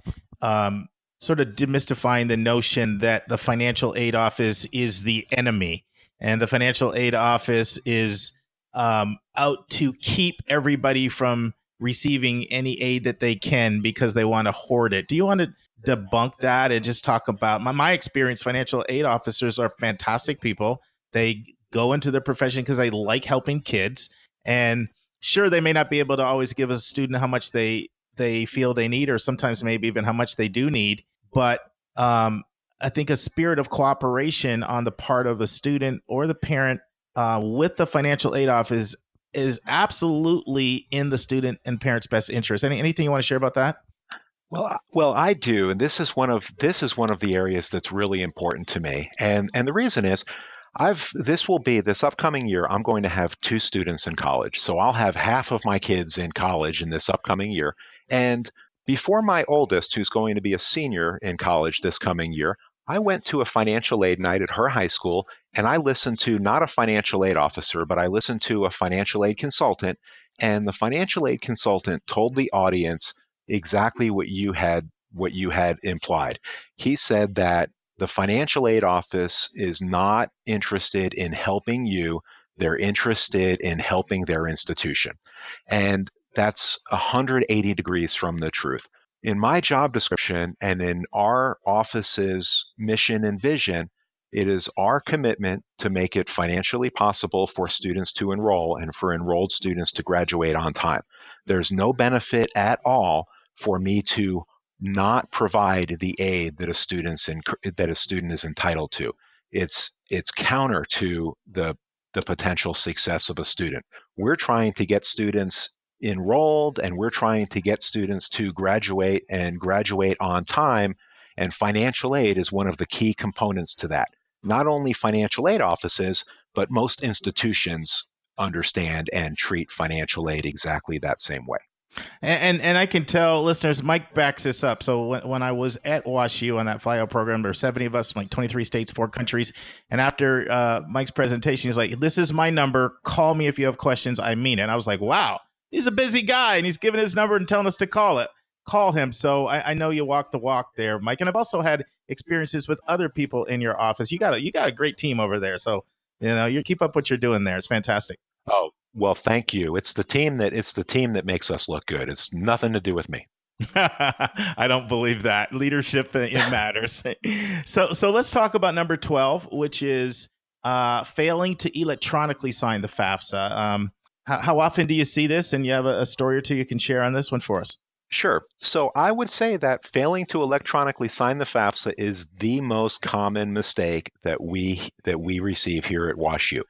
sort of demystifying the notion that the financial aid office is the enemy, and the financial aid office is out to keep everybody from receiving any aid that they can because they want to hoard it. Do you want to debunk that and just talk about my experience? Financial aid officers are fantastic people. They go into the profession because they like helping kids, and sure, they may not be able to always give a student how much they feel they need, or sometimes maybe even how much they do need. But I think a spirit of cooperation on the part of the student or the parent with the financial aid office is absolutely in the student and parent's best interest. Anything you want to share about that? Well, I do, and this is one of the areas that's really important to me. And the reason is, this upcoming year, I'm going to have 2 students in college. So I'll have half of my kids in college in this upcoming year. And before my oldest, who's going to be a senior in college this coming year, I went to a financial aid night at her high school, and I listened to not a financial aid officer, but I listened to a financial aid consultant. And the financial aid consultant told the audience exactly what you had implied. He said that the financial aid office is not interested in helping you. They're interested in helping their institution. And that's 180 degrees from the truth. In my job description and in our office's mission and vision, it is our commitment to make it financially possible for students to enroll and for enrolled students to graduate on time. There's no benefit at all for me to not provide the aid that a student is entitled to. It's counter to the potential success of a student. We're trying to get students enrolled, and we're trying to get students to graduate and graduate on time, and financial aid is one of the key components to that. Not only financial aid offices, but most institutions understand and treat financial aid exactly that same way. And I can tell listeners, Mike backs this up. So when I was at WashU on that flyout program, there were 70 of us from like 23 states, 4 countries. And after Mike's presentation, he's like, "This is my number. Call me if you have questions. I mean it." And I was like, wow, he's a busy guy, and he's giving his number and telling us to call him. So I know you walk the walk there, Mike. And I've also had experiences with other people in your office. You got a great team over there. So, you keep up what you're doing there. It's fantastic. Oh, well, thank you. It's the team that makes us look good. It's nothing to do with me. I don't believe that. Leadership, it matters. So let's talk about number 12, which is failing to electronically sign the FAFSA. How often do you see this? And you have a story or two you can share on this one for us? Sure. So I would say that failing to electronically sign the FAFSA is the most common mistake that we receive here at WashU.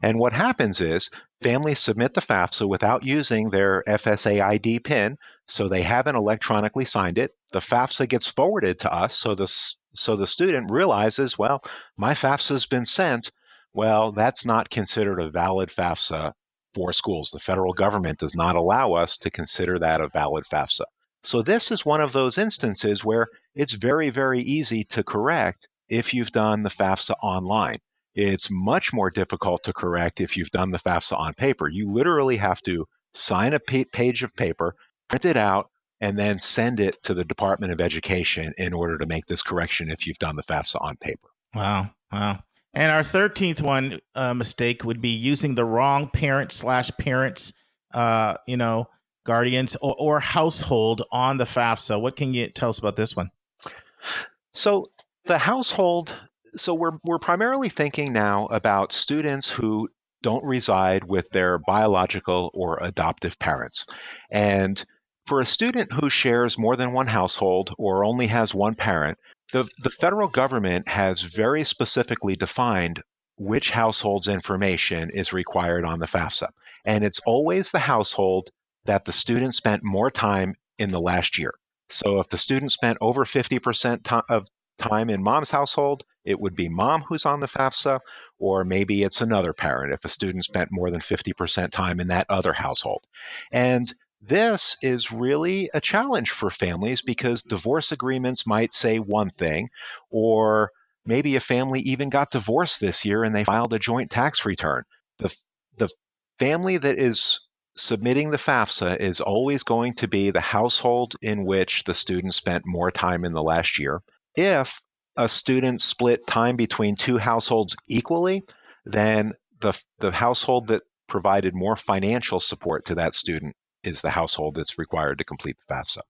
And what happens is families submit the FAFSA without using their FSA ID PIN, so they haven't electronically signed it. The FAFSA gets forwarded to us, so the student realizes, well, my FAFSA's been sent. Well, that's not considered a valid FAFSA for schools. The federal government does not allow us to consider that a valid FAFSA. So this is one of those instances where it's very, very easy to correct if you've done the FAFSA online. It's much more difficult to correct if you've done the FAFSA on paper. You literally have to sign a page of paper, print it out, and then send it to the Department of Education in order to make this correction if you've done the FAFSA on paper. Wow. And our 13th one mistake would be using the wrong parent/parents, guardians or household on the FAFSA. What can you tell us about this one? So the household, we're primarily thinking now about students who don't reside with their biological or adoptive parents. And for a student who shares more than one household or only has one parent, the federal government has very specifically defined which household's information is required on the FAFSA. And it's always the household that the student spent more time in the last year. So if the student spent over 50% of time in mom's household, it would be mom who's on the FAFSA, or maybe it's another parent if a student spent more than 50% time in that other household. And this is really a challenge for families because divorce agreements might say one thing, or maybe a family even got divorced this year and they filed a joint tax return. The family that is submitting the FAFSA is always going to be the household in which the student spent more time in the last year. If a student split time between two households equally, then the household that provided more financial support to that student is the household that's required to complete the FAFSA.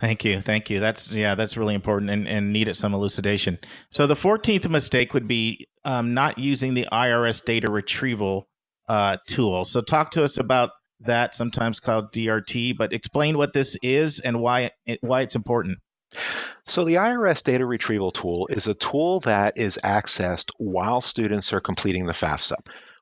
Thank you. Thank you. That's really important and needed some elucidation. So the 14th mistake would be not using the IRS data retrieval tool. So talk to us about that, sometimes called DRT, but explain what this is and why it's important. So the IRS data retrieval tool is a tool that is accessed while students are completing the FAFSA.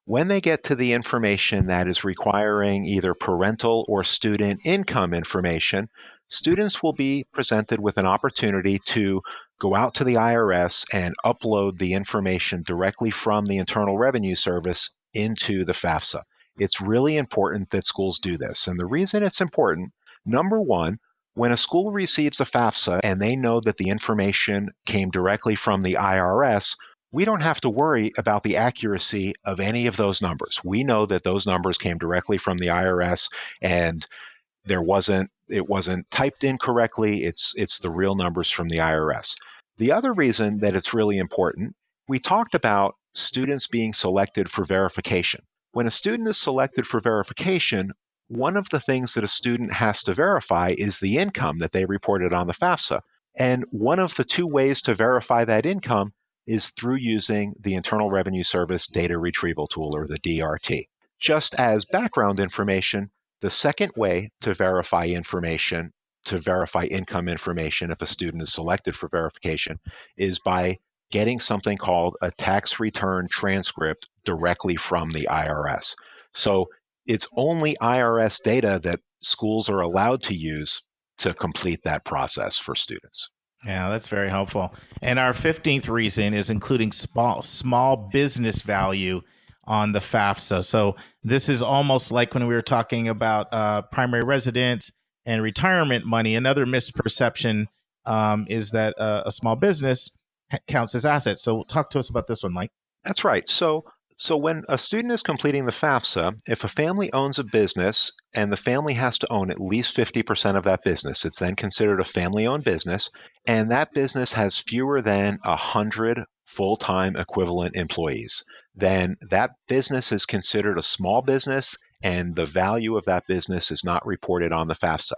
When they get to the information that is requiring either parental or student income information, students will be presented with an opportunity to go out to the IRS and upload the information directly from the Internal Revenue Service into the FAFSA. It's really important that schools do this. And the reason it's important, number one, when a school receives a FAFSA and they know that the information came directly from the IRS, we don't have to worry about the accuracy of any of those numbers. We know that those numbers came directly from the IRS and it wasn't typed in correctly. It's the real numbers from the IRS. The other reason that it's really important, we talked about students being selected for verification. When a student is selected for verification, one of the things that a student has to verify is the income that they reported on the FAFSA. And one of the two ways to verify that income is through using the Internal Revenue Service data retrieval tool, or the DRT. Just as background information, the second way to verify information, to verify income information if a student is selected for verification, is by getting something called a tax return transcript directly from the IRS. So it's only IRS data that schools are allowed to use to complete that process for students. Yeah, that's very helpful. And our 15th reason is including small business value on the FAFSA. So this is almost like when we were talking about primary residence and retirement money. Another misperception is that a small business counts as assets. So talk to us about this one, Mike. That's right. So when a student is completing the FAFSA, if a family owns a business and the family has to own at least 50% of that business, it's then considered a family-owned business, and that business has fewer than 100 full-time equivalent employees, then that business is considered a small business, and the value of that business is not reported on the FAFSA.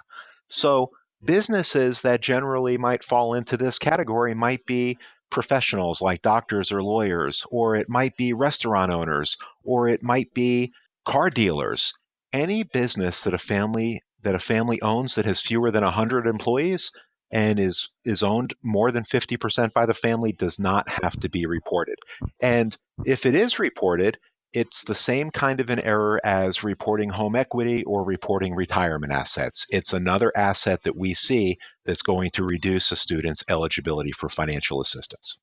So businesses that generally might fall into this category might be professionals like doctors or lawyers, or it might be restaurant owners, or it might be car dealers. Any business that a family owns that has fewer than 100 employees and is owned more than 50% by the family does not have to be reported. And if it is reported, it's the same kind of an error as reporting home equity or reporting retirement assets. It's another asset that we see that's going to reduce a student's eligibility for financial assistance.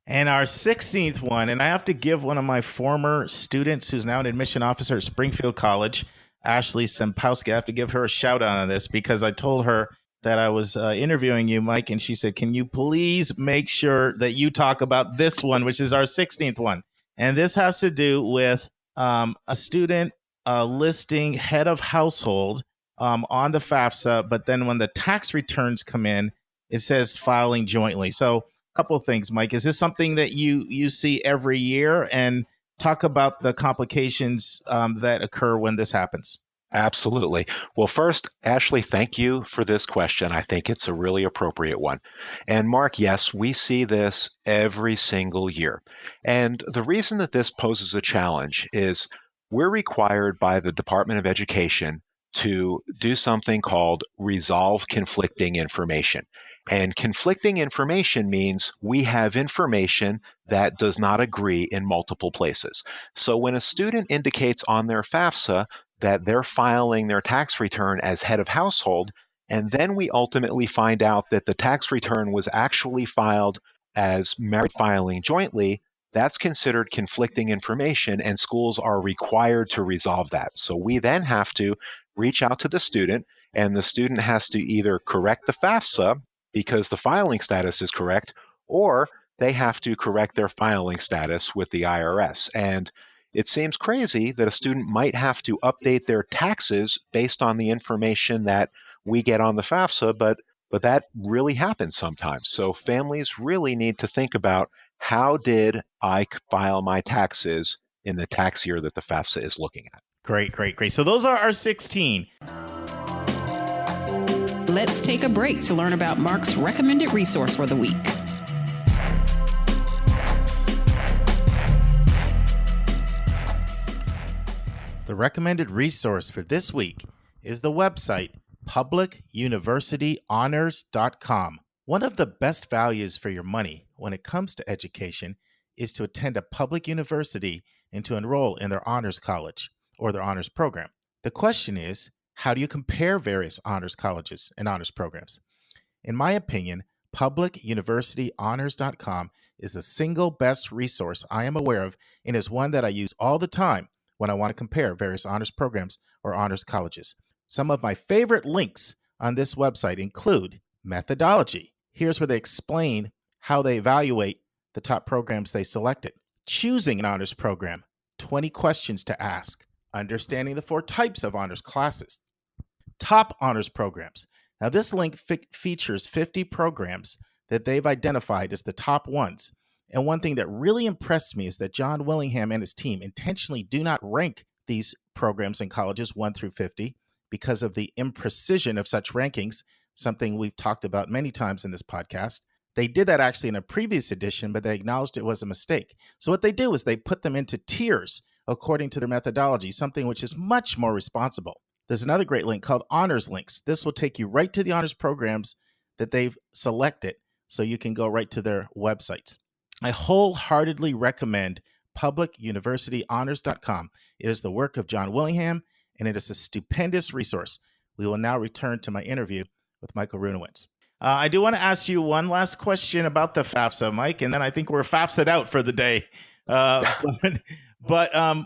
And our 16th one, and I have to give one of my former students who's now an admission officer at Springfield College, Ashley Sempowski, I have to give her a shout out on this because I told her that I was interviewing you, Mike, and she said, can you please make sure that you talk about this one, which is our 16th one? And this has to do with a student listing head of household on the FAFSA, but then when the tax returns come in, it says filing jointly. So a couple of things, Mike. Is this something that you see every year? And talk about the complications that occur when this happens. Absolutely. Well, first, Ashley, thank you for this question. I think it's a really appropriate one. And Mark, yes, we see this every single year. And the reason that this poses a challenge is we're required by the Department of Education to do something called resolve conflicting information. And conflicting information means we have information that does not agree in multiple places. So when a student indicates on their FAFSA that they're filing their tax return as head of household, and then we ultimately find out that the tax return was actually filed as married filing jointly, that's considered conflicting information, and schools are required to resolve that. So we then have to reach out to the student, and the student has to either correct the FAFSA because the filing status is correct, or they have to correct their filing status with the IRS. And it seems crazy that a student might have to update their taxes based on the information that we get on the FAFSA, but that really happens sometimes. So families really need to think about, how did I file my taxes in the tax year that the FAFSA is looking at? Great. So those are our 16. Let's take a break to learn about Mark's recommended resource for the week. The recommended resource for this week is the website publicuniversityhonors.com. One of the best values for your money when it comes to education is to attend a public university and to enroll in their honors college or their honors program. The question is, how do you compare various honors colleges and honors programs? In my opinion, publicuniversityhonors.com is the single best resource I am aware of, and is one that I use all the time when I want to compare various honors programs or honors colleges. Some of my favorite links on this website include methodology. Here's where they explain how they evaluate the top programs they selected. Choosing an honors program, 20 questions to ask. Understanding the 4 types of honors classes. Top honors programs. Now this link features 50 programs that they've identified as the top ones. And one thing that really impressed me is that John Willingham and his team intentionally do not rank these programs and colleges 1 through 50 because of the imprecision of such rankings, something we've talked about many times in this podcast. They did that actually in a previous edition, but they acknowledged it was a mistake. So what they do is they put them into tiers according to their methodology, something which is much more responsible. There's another great link called Honors Links. This will take you right to the honors programs that they've selected, so you can go right to their websites. I wholeheartedly recommend publicuniversityhonors.com. It is the work of John Willingham, and it is a stupendous resource. We will now return to my interview with Michael Runiewisz. I do want to ask you one last question about the FAFSA, Mike, and then I think we're FAFSA'd out for the day. But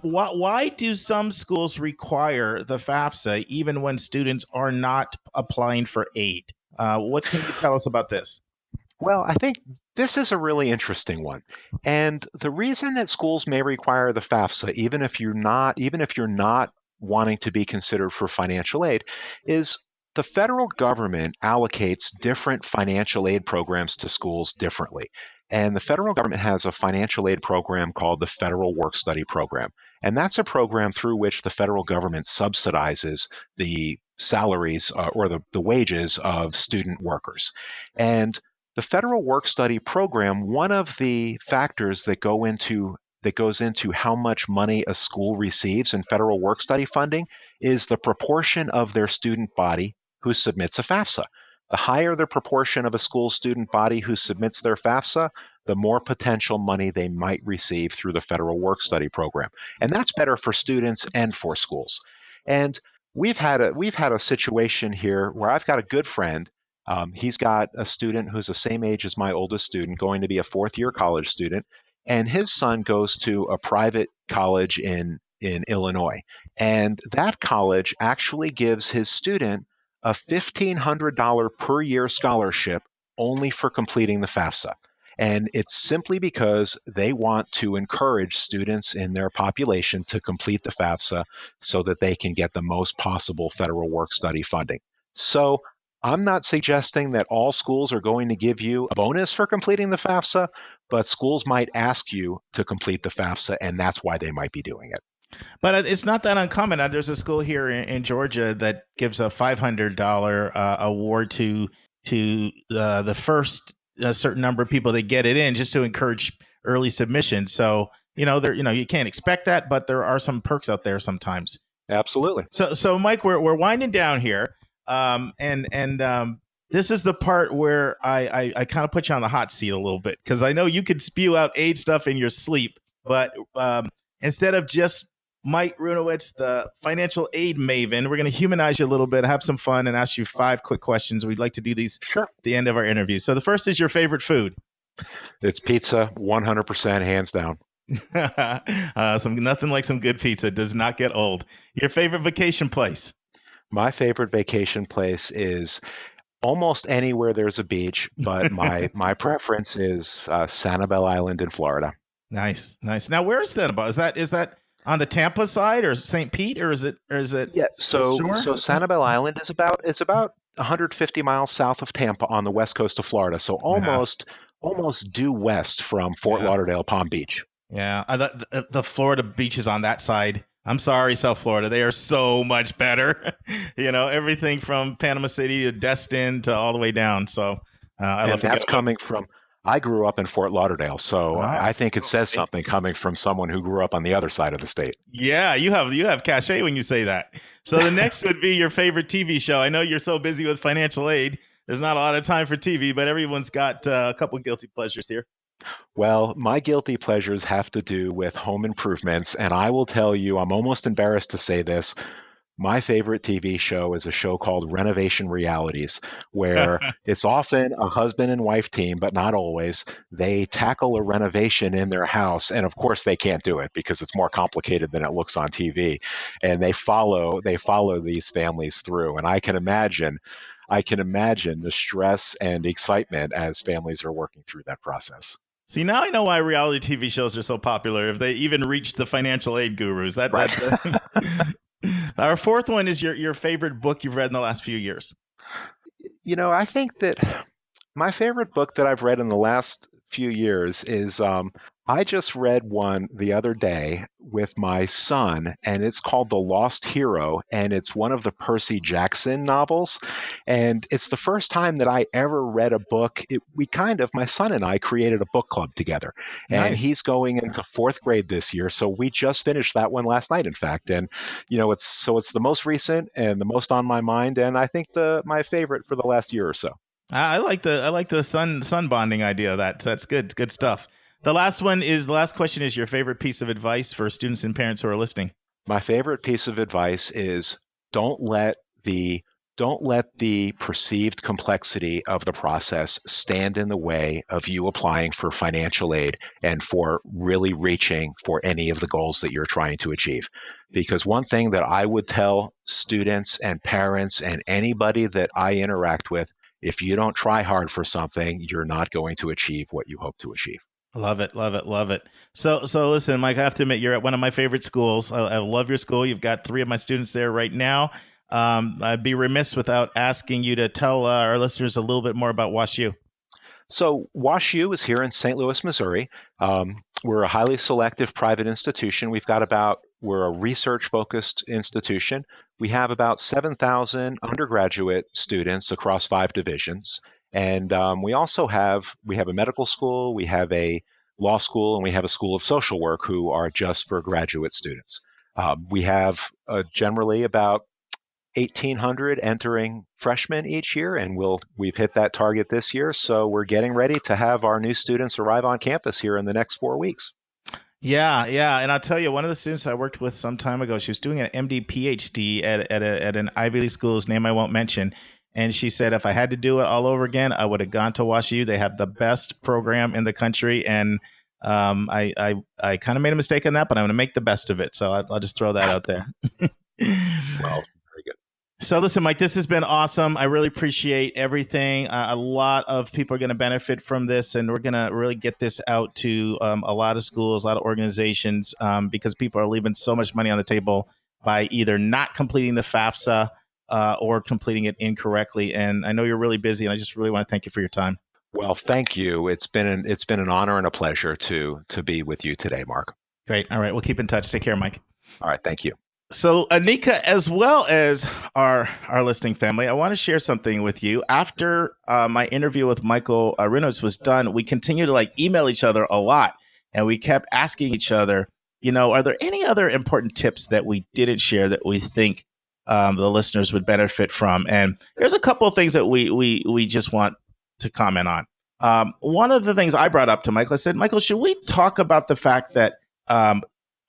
why do some schools require the FAFSA even when students are not applying for aid? What can you tell us about this? Well, I think this is a really interesting one. And the reason that schools may require the FAFSA, even if you're not wanting to be considered for financial aid, is the federal government allocates different financial aid programs to schools differently. And the federal government has a financial aid program called the Federal Work-Study Program. And that's a program through which the federal government subsidizes the salaries or the wages of student workers. And the Federal Work-Study Program, one of the factors that goes into how much money a school receives in federal work-study funding is the proportion of their student body who submits a FAFSA. The higher the proportion of a school student body who submits their FAFSA, the more potential money they might receive through the Federal Work-Study Program. And that's better for students and for schools. And we've had a situation here where I've got a good friend. He's got a student who's the same age as my oldest student, going to be a 4th-year college student, and his son goes to a private college in Illinois. And that college actually gives his student a $1,500 per year scholarship only for completing the FAFSA. And it's simply because they want to encourage students in their population to complete the FAFSA so that they can get the most possible federal work-study funding. So I'm not suggesting that all schools are going to give you a bonus for completing the FAFSA, but schools might ask you to complete the FAFSA, and that's why they might be doing it. But it's not that uncommon. There's a school here in Georgia that gives a $500 award to the first certain number of people that get it in, just to encourage early submission. So you can't expect that, but there are some perks out there sometimes. Absolutely. So Mike, we're winding down here, this is the part where I kind of put you on the hot seat a little bit, because I know you could spew out aid stuff in your sleep, but instead of just Mike Runiewisz, the financial aid maven. We're going to humanize you a little bit, have some fun, and ask you 5 quick questions. We'd like to do these at the end of our interview. So the first is your favorite food. It's pizza, 100% hands down. Nothing like some good pizza. Does not get old. Your favorite vacation place. My favorite vacation place is almost anywhere there's a beach, but my preference is Sanibel Island in Florida. Nice. Now, where is that about? Is that on the Tampa side or St. Pete, or is it? Yeah. So Sanibel Island is about 150 miles south of Tampa on the west coast of Florida. So almost due west from Fort Lauderdale, Palm Beach. Yeah, the Florida beaches on that side. I'm sorry, South Florida. They are so much better. Everything from Panama City to Destin to all the way down. So I love that's coming from. I grew up in Fort Lauderdale, so I think it says something coming from someone who grew up on the other side of the state. Yeah, you have cachet when you say that. So the next would be your favorite TV show. I know you're so busy with financial aid. There's not a lot of time for TV, but everyone's got a couple guilty pleasures here. Well, my guilty pleasures have to do with home improvements, and I will tell you, I'm almost embarrassed to say this. My favorite TV show is a show called Renovation Realities, where it's often a husband and wife team, but not always. They tackle a renovation in their house, and of course they can't do it because it's more complicated than it looks on TV. And they follow these families through, and I can imagine the stress and excitement as families are working through that process. See, now I know why reality TV shows are so popular. If they even reached the financial aid gurus, Our fourth one is your favorite book you've read in the last few years. I think that my favorite book that I've read in the last few years is I just read one the other day with my son, and it's called The Lost Hero, and it's one of the Percy Jackson novels. And it's the first time that I ever read a book. My son and I created a book club together. Nice. And he's going into 4th grade this year. So we just finished that one last night, in fact. And, it's the most recent and the most on my mind, and I think my favorite for the last year or so. I like the son bonding idea. That's good. It's good stuff. The last question is your favorite piece of advice for students and parents who are listening. My favorite piece of advice is don't let the perceived complexity of the process stand in the way of you applying for financial aid and for really reaching for any of the goals that you're trying to achieve. Because one thing that I would tell students and parents and anybody that I interact with, if you don't try hard for something, you're not going to achieve what you hope to achieve. Love it. So listen, Mike, I have to admit, you're at one of my favorite schools. I love your school. You've got 3 of my students there right now. I'd be remiss without asking you to tell our listeners a little bit more about WashU. So WashU is here in St. Louis, Missouri. We're a highly selective private institution. We're a research-focused institution. We have about 7,000 undergraduate students across 5 divisions. And we have a medical school, we have a law school, and we have a school of social work who are just for graduate students. We have generally about 1,800 entering freshmen each year, and we've hit that target this year. So we're getting ready to have our new students arrive on campus here in the next 4 weeks. Yeah. And I'll tell you, one of the students I worked with some time ago, she was doing an MD PhD at an Ivy League school, whose name I won't mention. And she said, if I had to do it all over again, I would have gone to WashU. They have the best program in the country. And I kind of made a mistake on that, but I'm going to make the best of it. So I'll just throw that out there. Well, very good. So listen, Mike, this has been awesome. I really appreciate everything. A lot of people are going to benefit from this, and we're going to really get this out to a lot of schools, a lot of organizations, because people are leaving so much money on the table by either not completing the FAFSA or completing it incorrectly. And I know you're really busy, and I just really want to thank you for your time. Well, thank you. It's been an honor and a pleasure to be with you today, Mark. Great. All right. We'll keep in touch. Take care, Mike. All right. Thank you. So, Anika, as well as our listening family, I want to share something with you. After my interview with Michael Runiewisz was done, we continued to email each other a lot, and we kept asking each other, are there any other important tips that we didn't share that we think the listeners would benefit from? And there's a couple of things that we just want to comment on. One of the things I brought up to Michael, I said, Michael, should we talk about the fact that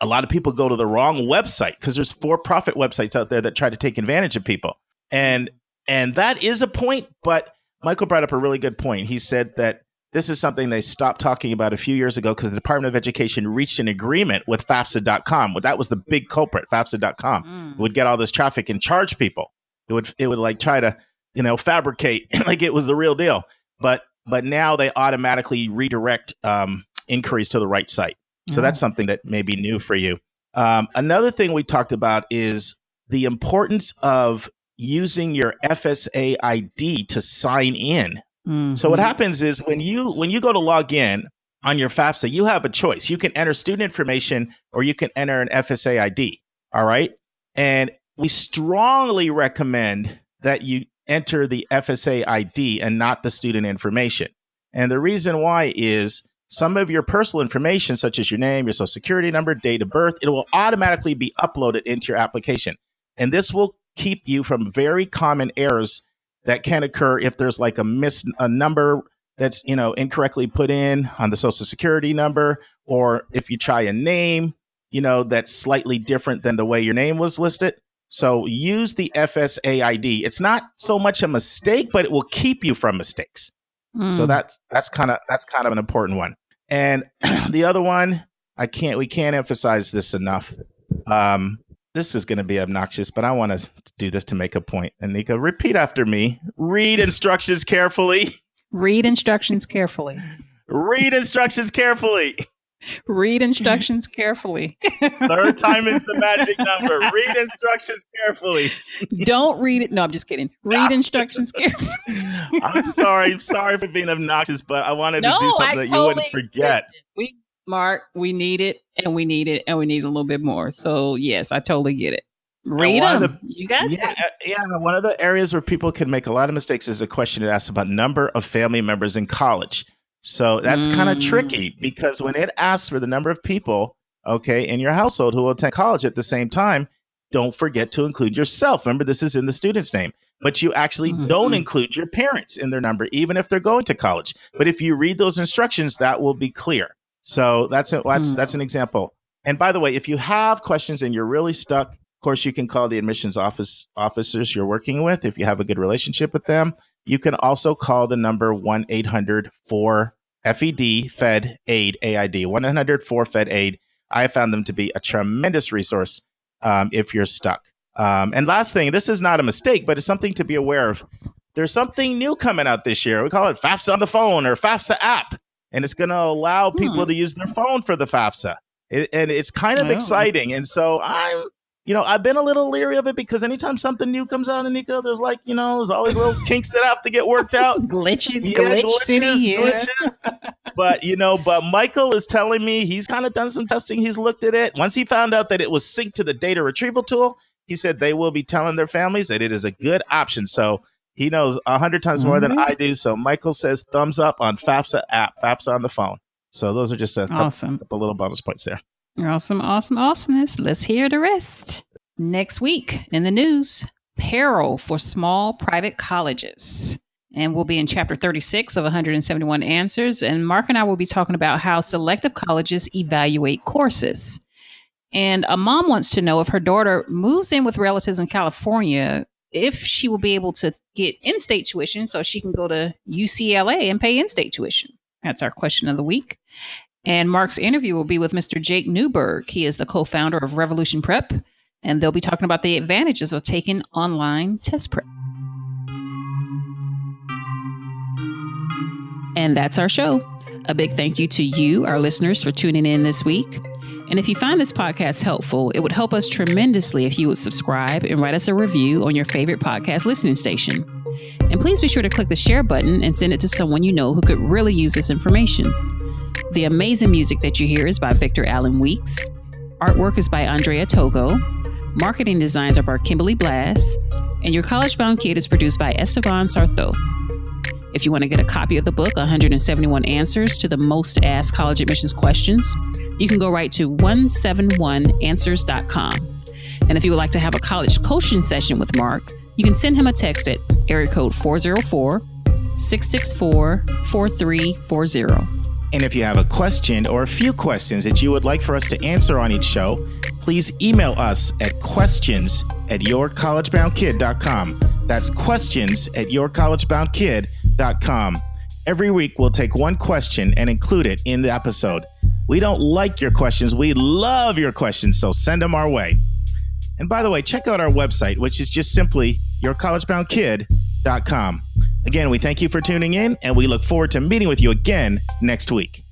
a lot of people go to the wrong website because there's for-profit websites out there that try to take advantage of people. And that is a point, but Michael brought up a really good point. He said that this is something they stopped talking about a few years ago because the Department of Education reached an agreement with FAFSA.com. Well, that was the big culprit. FAFSA.com would get all this traffic and charge people. It would like try to, fabricate like it was the real deal. But now they automatically redirect inquiries to the right site. So that's something that may be new for you. Another thing we talked about is the importance of using your FSA ID to sign in. So what happens is when you go to log in on your FAFSA, you have a choice. You can enter student information or you can enter an FSA ID. All right. And we strongly recommend that you enter the FSA ID and not the student information. And the reason why is some of your personal information, such as your name, your social security number, date of birth, it will automatically be uploaded into your application. And this will keep you from very common errors that can occur if there's like a number that's, incorrectly put in on the social security number, or if you try a name, that's slightly different than the way your name was listed. So use the FSA ID. It's not so much a mistake, but it will keep you from mistakes. So that's kind of an important one. And the other one, we can't emphasize this enough. This is going to be obnoxious, but I want to do this to make a point. Anika, repeat after me. Read instructions carefully. Read instructions carefully. Read instructions carefully. Read instructions carefully. Third time is the magic number. Read instructions carefully. Don't read it. No, I'm just kidding. Read instructions carefully. I'm sorry for being obnoxious, but I wanted to do something that you wouldn't forget. Mark, we need it, and we need it, and we need a little bit more. So yes, I totally get it. Read them. You got it. Yeah. One of the areas where people can make a lot of mistakes is a question that asks about number of family members in college. So that's kind of tricky because when it asks for the number of people, in your household who will attend college at the same time, don't forget to include yourself. Remember, this is in the student's name, but you actually don't include your parents in their number, even if they're going to college. But if you read those instructions, that will be clear. So that's an example. And by the way, if you have questions and you're really stuck, of course, you can call the admissions officers you're working with. If you have a good relationship with them, you can also call the number 1-800-4-FED Fed Aid, AID, 1-800-4-FED-AID. I have found them to be a tremendous resource if you're stuck. And last thing, this is not a mistake, but it's something to be aware of. There's something new coming out this year. We call it FAFSA on the phone or FAFSA app. And it's going to allow people to use their phone for the FAFSA. And it's kind of exciting. And so I've been a little leery of it because anytime something new comes out, Anika, there's there's always little kinks that have to get worked out. Glitches. But Michael is telling me he's kind of done some testing. He's looked at it. Once he found out that it was synced to the data retrieval tool, he said they will be telling their families that it is a good option. So he knows 100 times more than I do. So Michael says thumbs up on FAFSA app, FAFSA on the phone. So those are just a couple little bonus points there. Awesomeness. Let's hear the rest. Next week in the news, peril for small private colleges. And we'll be in chapter 36 of 171 answers. And Mark and I will be talking about how selective colleges evaluate courses. And a mom wants to know if her daughter moves in with relatives in California, if she will be able to get in-state tuition so she can go to UCLA and pay in-state tuition. That's our question of the week. And Mark's interview will be with Mr. Jake Newberg. He is the co-founder of Revolution Prep, and they'll be talking about the advantages of taking online test prep. And that's our show. A big thank you to you, our listeners, for tuning in this week. And if you find this podcast helpful, it would help us tremendously if you would subscribe and write us a review on your favorite podcast listening station. And please be sure to click the share button and send it to someone you know who could really use this information. The amazing music that you hear is by Victor Allen Weeks. Artwork is by Andrea Togo. Marketing designs are by Kimberly Blass. And Your College Bound Kid is produced by Esteban Sartho. If you want to get a copy of the book, 171 Answers to the Most Asked College Admissions Questions, you can go right to 171answers.com. And if you would like to have a college coaching session with Mark, you can send him a text at area code 404-664-4340. And if you have a question or a few questions that you would like for us to answer on each show, please email us at questions@yourcollegeboundkid.com. That's questions@yourcollegeboundkid.com. Every week, we'll take one question and include it in the episode. We don't like your questions. We love your questions, so send them our way. And by the way, check out our website, which is just simply yourcollegeboundkid.com. Again, we thank you for tuning in, and we look forward to meeting with you again next week.